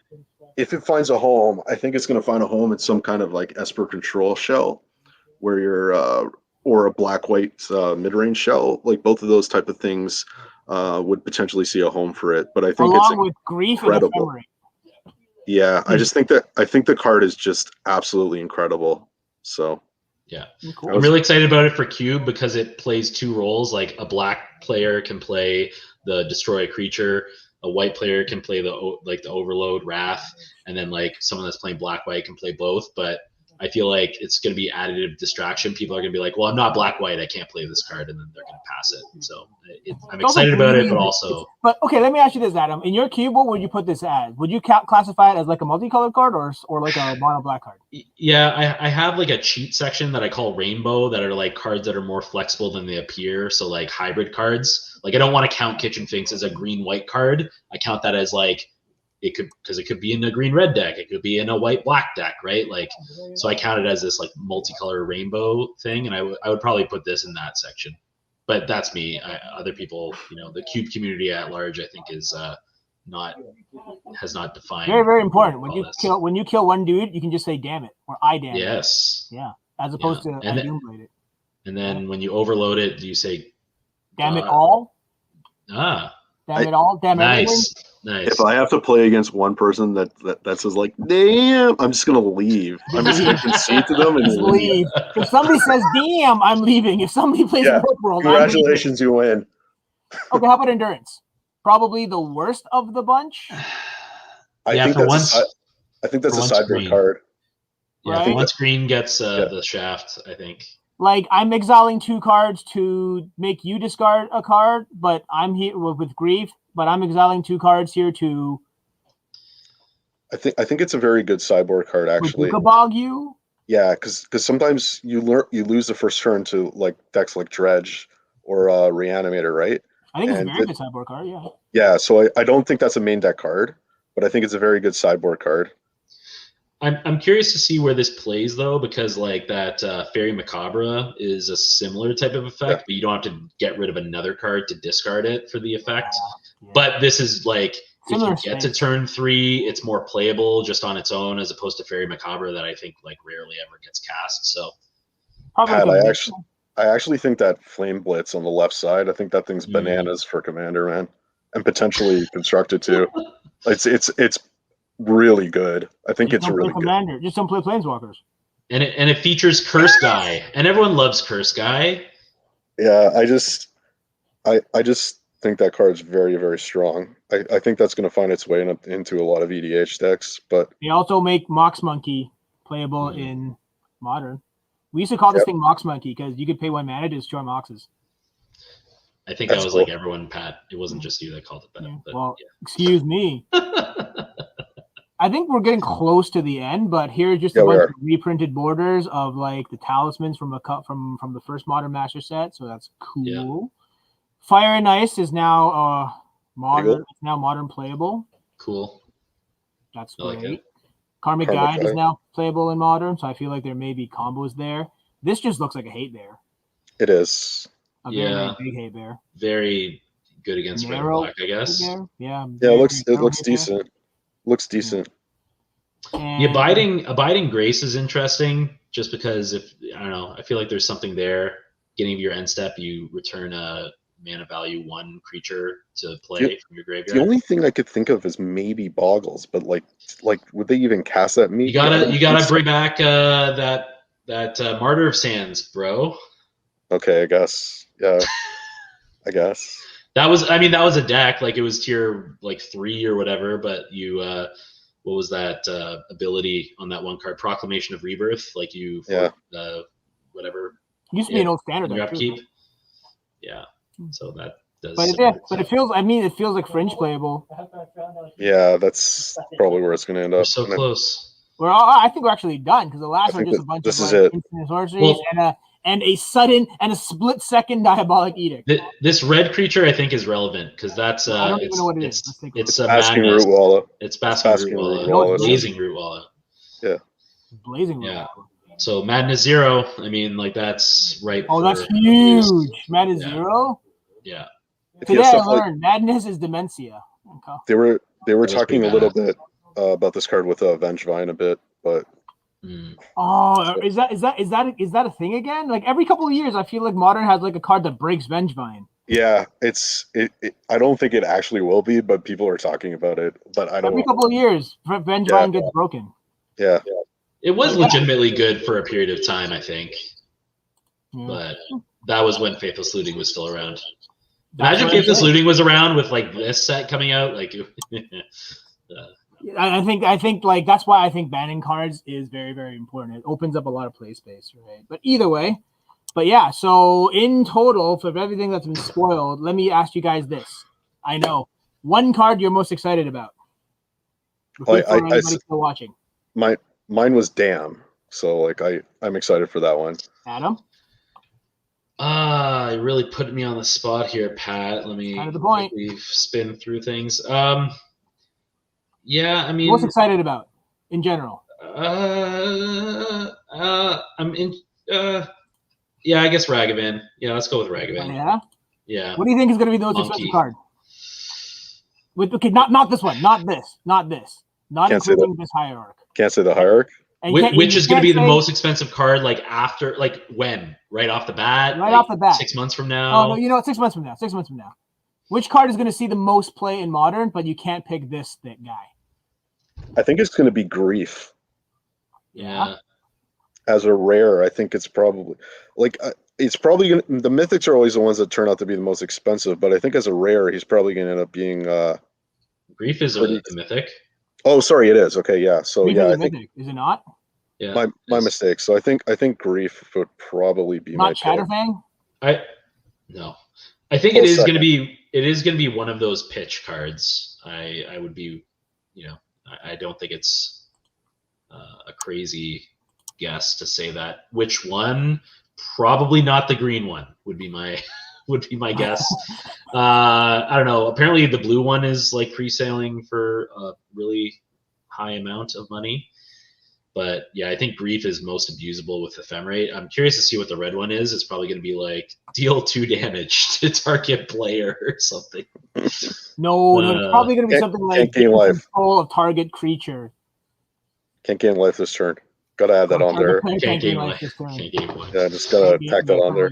if it finds a home, I think it's going to find a home in some kind of like Esper Control shell, where you're or a black-white mid-range shell, like both of those type of things would potentially see a home for it. But I think along with Grief incredible. And Ephemerate. Yeah, I think the card is just absolutely incredible. So yeah, cool. I'm really excited about it for Cube because it plays 2 roles. Like a black player can play the destroy a creature, a white player can play the overload Wrath, and then like someone that's playing black-white can play both. But I feel like it's going to be additive distraction. People are going to be like, well, I'm not black-white. I can't play this card. And then they're going to pass it. So I'm excited about it, but also... But, okay, let me ask you this, Adam. In your cube, what would you put this as? Would you classify it as like a multicolored card or like a mono-black card? Yeah, I have like a cheat section that I call Rainbow that are like cards that are more flexible than they appear. So like hybrid cards. Like I don't want to count Kitchen Finks as a green-white card. I count that as like... because it could be in a green-red deck, it could be in a white-black deck, right? Like, so I count it as this like multicolor rainbow thing, and I would probably put this in that section. But that's me. Other people, the Cube community at large, I think has not defined. Very, very important. When you kill one dude, you can just say "damn it" or "I damn it." Yes. Yeah, as opposed to I doomblade it. And then when you overload it, do you say Damn it all. Damn I- it all. Damn everything. Nice. If I have to play against one person that says like, damn, I'm just gonna leave. I'm just gonna concede to them and Just leave. If somebody says damn, I'm leaving. If somebody plays Yeah. Warp World, Congratulations, you win. I'm leaving. Okay, how about Endurance? Probably the worst of the bunch. I think that's a sideboard card. Yeah, Right? once green gets the shaft, I think. Like, I'm exiling 2 cards to make you discard a card, but I'm here with Grief, but I'm exiling 2 cards here to I think it's a very good sideboard card, actually. Bog you. Yeah, because sometimes you lose the first turn to like decks like Dredge or Reanimator, right? I think it's a very good sideboard card, yeah. Yeah, so I don't think that's a main deck card, but I think it's a very good sideboard card. I'm curious to see where this plays though, because like that Fairy Macabre is a similar type of effect, but you don't have to get rid of another card to discard it for the effect. Yeah. But this is like similar if you get to turn 3, it's more playable just on its own as opposed to Fairy Macabre that I think like rarely ever gets cast. So Pat, I actually think that Flame Blitz on the left side, I think that thing's bananas for Commander, man, and potentially constructed too. It's really good. I think it's really good. Commander, just don't play Planeswalkers. And it features Curse Guy, and everyone loves Curse Guy. Yeah, I just think that card's very, very strong. I think that's going to find its way into a lot of EDH decks. But they also make Mox Monkey playable in Modern. We used to call this thing Mox Monkey because you could pay 1 mana to destroy Moxes. I think that was cool. Like everyone, Pat. It wasn't just you that called it that. Yeah. But, well, excuse me. I think we're getting close to the end, but here's just a bunch of reprinted borders of like the talismans from from the first Modern Master set, so that's cool. Yeah. Fire and Ice is now modern. It's now modern playable. Cool. That's great. Like Karmic Guide is now playable in Modern, so I feel like there may be combos there. This just looks like a hate bear. It is. A very big hate bear. Very good against red and black, I guess. Yeah. Yeah, it looks decent. Bear. Looks decent. Yeah, abiding grace is interesting just because I don't know, I feel like there's something there. Getting to your end step, you return a mana value 1 creature to play from your graveyard. The only thing I could think of is maybe Boggles, but like would they even cast that? You gotta bring back that Martyr of Sands, bro. Okay, I guess. Yeah, I guess. That was a deck, like it was tier like 3 or whatever, but you what was that ability on that one card? Proclamation of Rebirth, like you whatever. Used to be an old standard deck upkeep. Yeah. So that does. But it feels like Fringe playable. Yeah, that's probably where it's going to end up. We're so close. I think we're actually done because the last one just a bunch of instant sorceries and a sudden and a split-second Diabolic Edict. This red creature, I think, is relevant because that's I don't even know what it is. It's Basking Root Wallow. It's Basking Root Wallow. Blazing Root Wallow. Yeah. Blazing Root Wallow. So Madness 0. I mean, like that's right. Oh, that's huge. Madness 0. Yeah. Today I learned Madness is Dementia. Okay. They were talking a little bit about this card with Vengevine a bit, but. Oh, is that a thing again? Like every couple of years, I feel like Modern has like a card that breaks Vengevine. Yeah, I don't think it actually will be, but people are talking about it. But I don't. Every couple of years, Vengevine gets broken. Yeah. It was legitimately good for a period of time, I think. Yeah. But that was when Faithless Looting was still around. Imagine Faithless Looting was around with like this set coming out, like. I think like that's why I think banning cards is very, very important. It opens up a lot of play space, right? But either way, yeah. So in total, for everything that's been spoiled, let me ask you guys this. I know one card you're most excited about. Anybody still watching? Mine was Damn. So like I'm excited for that one. Adam? You really put me on the spot here, Pat. Let me kind of the point. Spin through things. Yeah, I mean, most excited about in general. I'm in. Yeah, I guess Ragavan. Yeah, let's go with Ragavan. Yeah. Yeah. What do you think is going to be the most expensive card? Not this one. Not this. Not including this Hierarch. Can't say the Hierarch. And you can't- Which you is going to be can't the say- most expensive card? Like after, like when? Right off the bat? Right Like off the bat. 6 months from now? Oh no, you know what? 6 months from now. 6 months from now. Which card is going to see the most play in Modern, but you can't pick this thick guy? I think it's going to be Grief. Yeah. As a rare, I think it's probably like it's probably gonna, the mythics are always the ones that turn out to be the most expensive, but I think as a rare, he's probably going to end up being. Grief is a mythic. Oh, sorry, it is. Okay, yeah. So Grief yeah, is a I think mythic, is it not? Yeah. my mistake. So I think Grief would probably be Not my pick. Chatterfang? No. I think it is going to be one of those pitch cards. I would be, I don't think it's a crazy guess to say that. Which one? Probably not the green one would be my guess. I don't know. Apparently the blue one is like pre-selling for a really high amount of money. But yeah, I think Grief is most abusable with Ephemerate. I'm curious to see what the red one is. It's probably going to be like deal 2 damage to target player or something. No, it's probably going to be something like gain life. Control of target creature. Can't gain life this turn. Gotta add that on there. Can't gain life. Can't gain life. Yeah, just gotta tack that on there.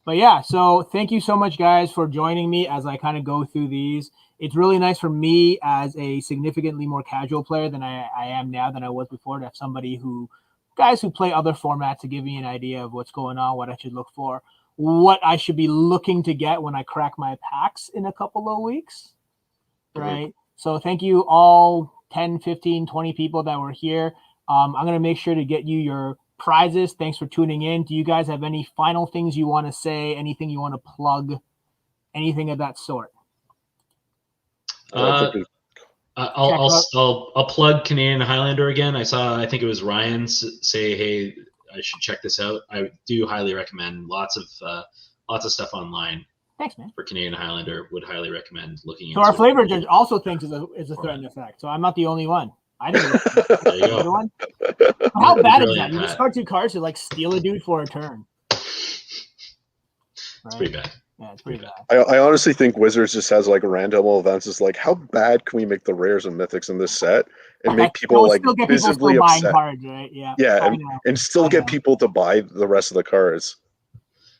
But yeah, so thank you so much, guys, for joining me as I kind of go through these. It's really nice for me as a significantly more casual player than I am now than I was before to have somebody guys who play other formats to give me an idea of what's going on, what I should look for, what I should be looking to get when I crack my packs in a couple of weeks, right? Mm-hmm. So thank you all 10, 15, 20 people that were here. I'm going to make sure to get you your prizes. Thanks for tuning in. Do you guys have any final things you want to say? Anything you want to plug? Anything of that sort? I'll plug Canadian Highlander again. I think it was Ryan say, hey, I should check this out. I do highly recommend lots of stuff online. Thanks, man. For Canadian Highlander, would highly recommend looking into. So our flavor judge also thinks it's a threatened effect. So I'm not the only one. I think there you go. One. How bad is that? You just start 2 cards to like steal a dude for a turn. It's pretty bad. Yeah, it's pretty bad. I honestly think Wizards just has like random events. It's like, how bad can we make the rares and mythics in this set and make people like visibly upset? Cards, right? Yeah. Yeah, and still get people to buy the rest of the cards.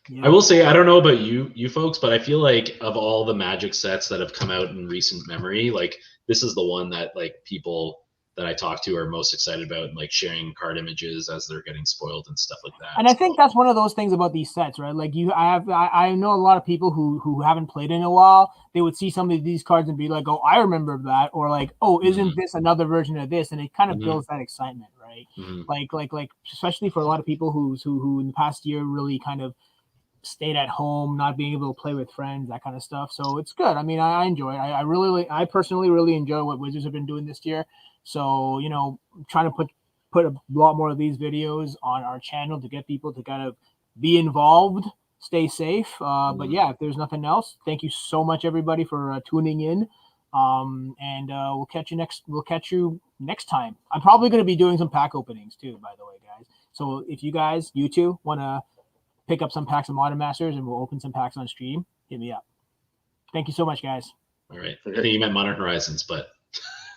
Yeah. I will say, I don't know about you folks, but I feel like of all the Magic sets that have come out in recent memory, like this is the one that like people that I talk to are most excited about, like sharing card images as they're getting spoiled and stuff like that. And I think that's one of those things about these sets, right? Like I know a lot of people who haven't played in a while. They would see some of these cards and be like, "Oh, I remember that," or like, "Oh, isn't this another version of this?" And it kind of builds that excitement, right? Like especially for a lot of people who in the past year really kind of stayed at home, not being able to play with friends, that kind of stuff. So it's good. I mean, I enjoy it. I personally really enjoy what Wizards have been doing this year. So, trying to put a lot more of these videos on our channel to get people to kind of be involved, stay safe. But yeah, if there's nothing else, thank you so much, everybody, for tuning in. And we'll catch you next time. I'm probably going to be doing some pack openings too, by the way, guys. So if you two want to pick up some packs of Modern Masters and we'll open some packs on stream, hit me up. Thank you so much, guys. All right. I think you meant Modern Horizons, but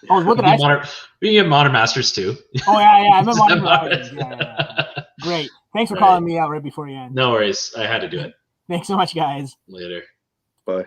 what did I say? We can get Modern Masters too. Oh yeah, I meant Modern Horizons. Yeah. Great. Thanks for calling me out right before you end. No worries. I had to do it. Thanks so much, guys. Later. Bye.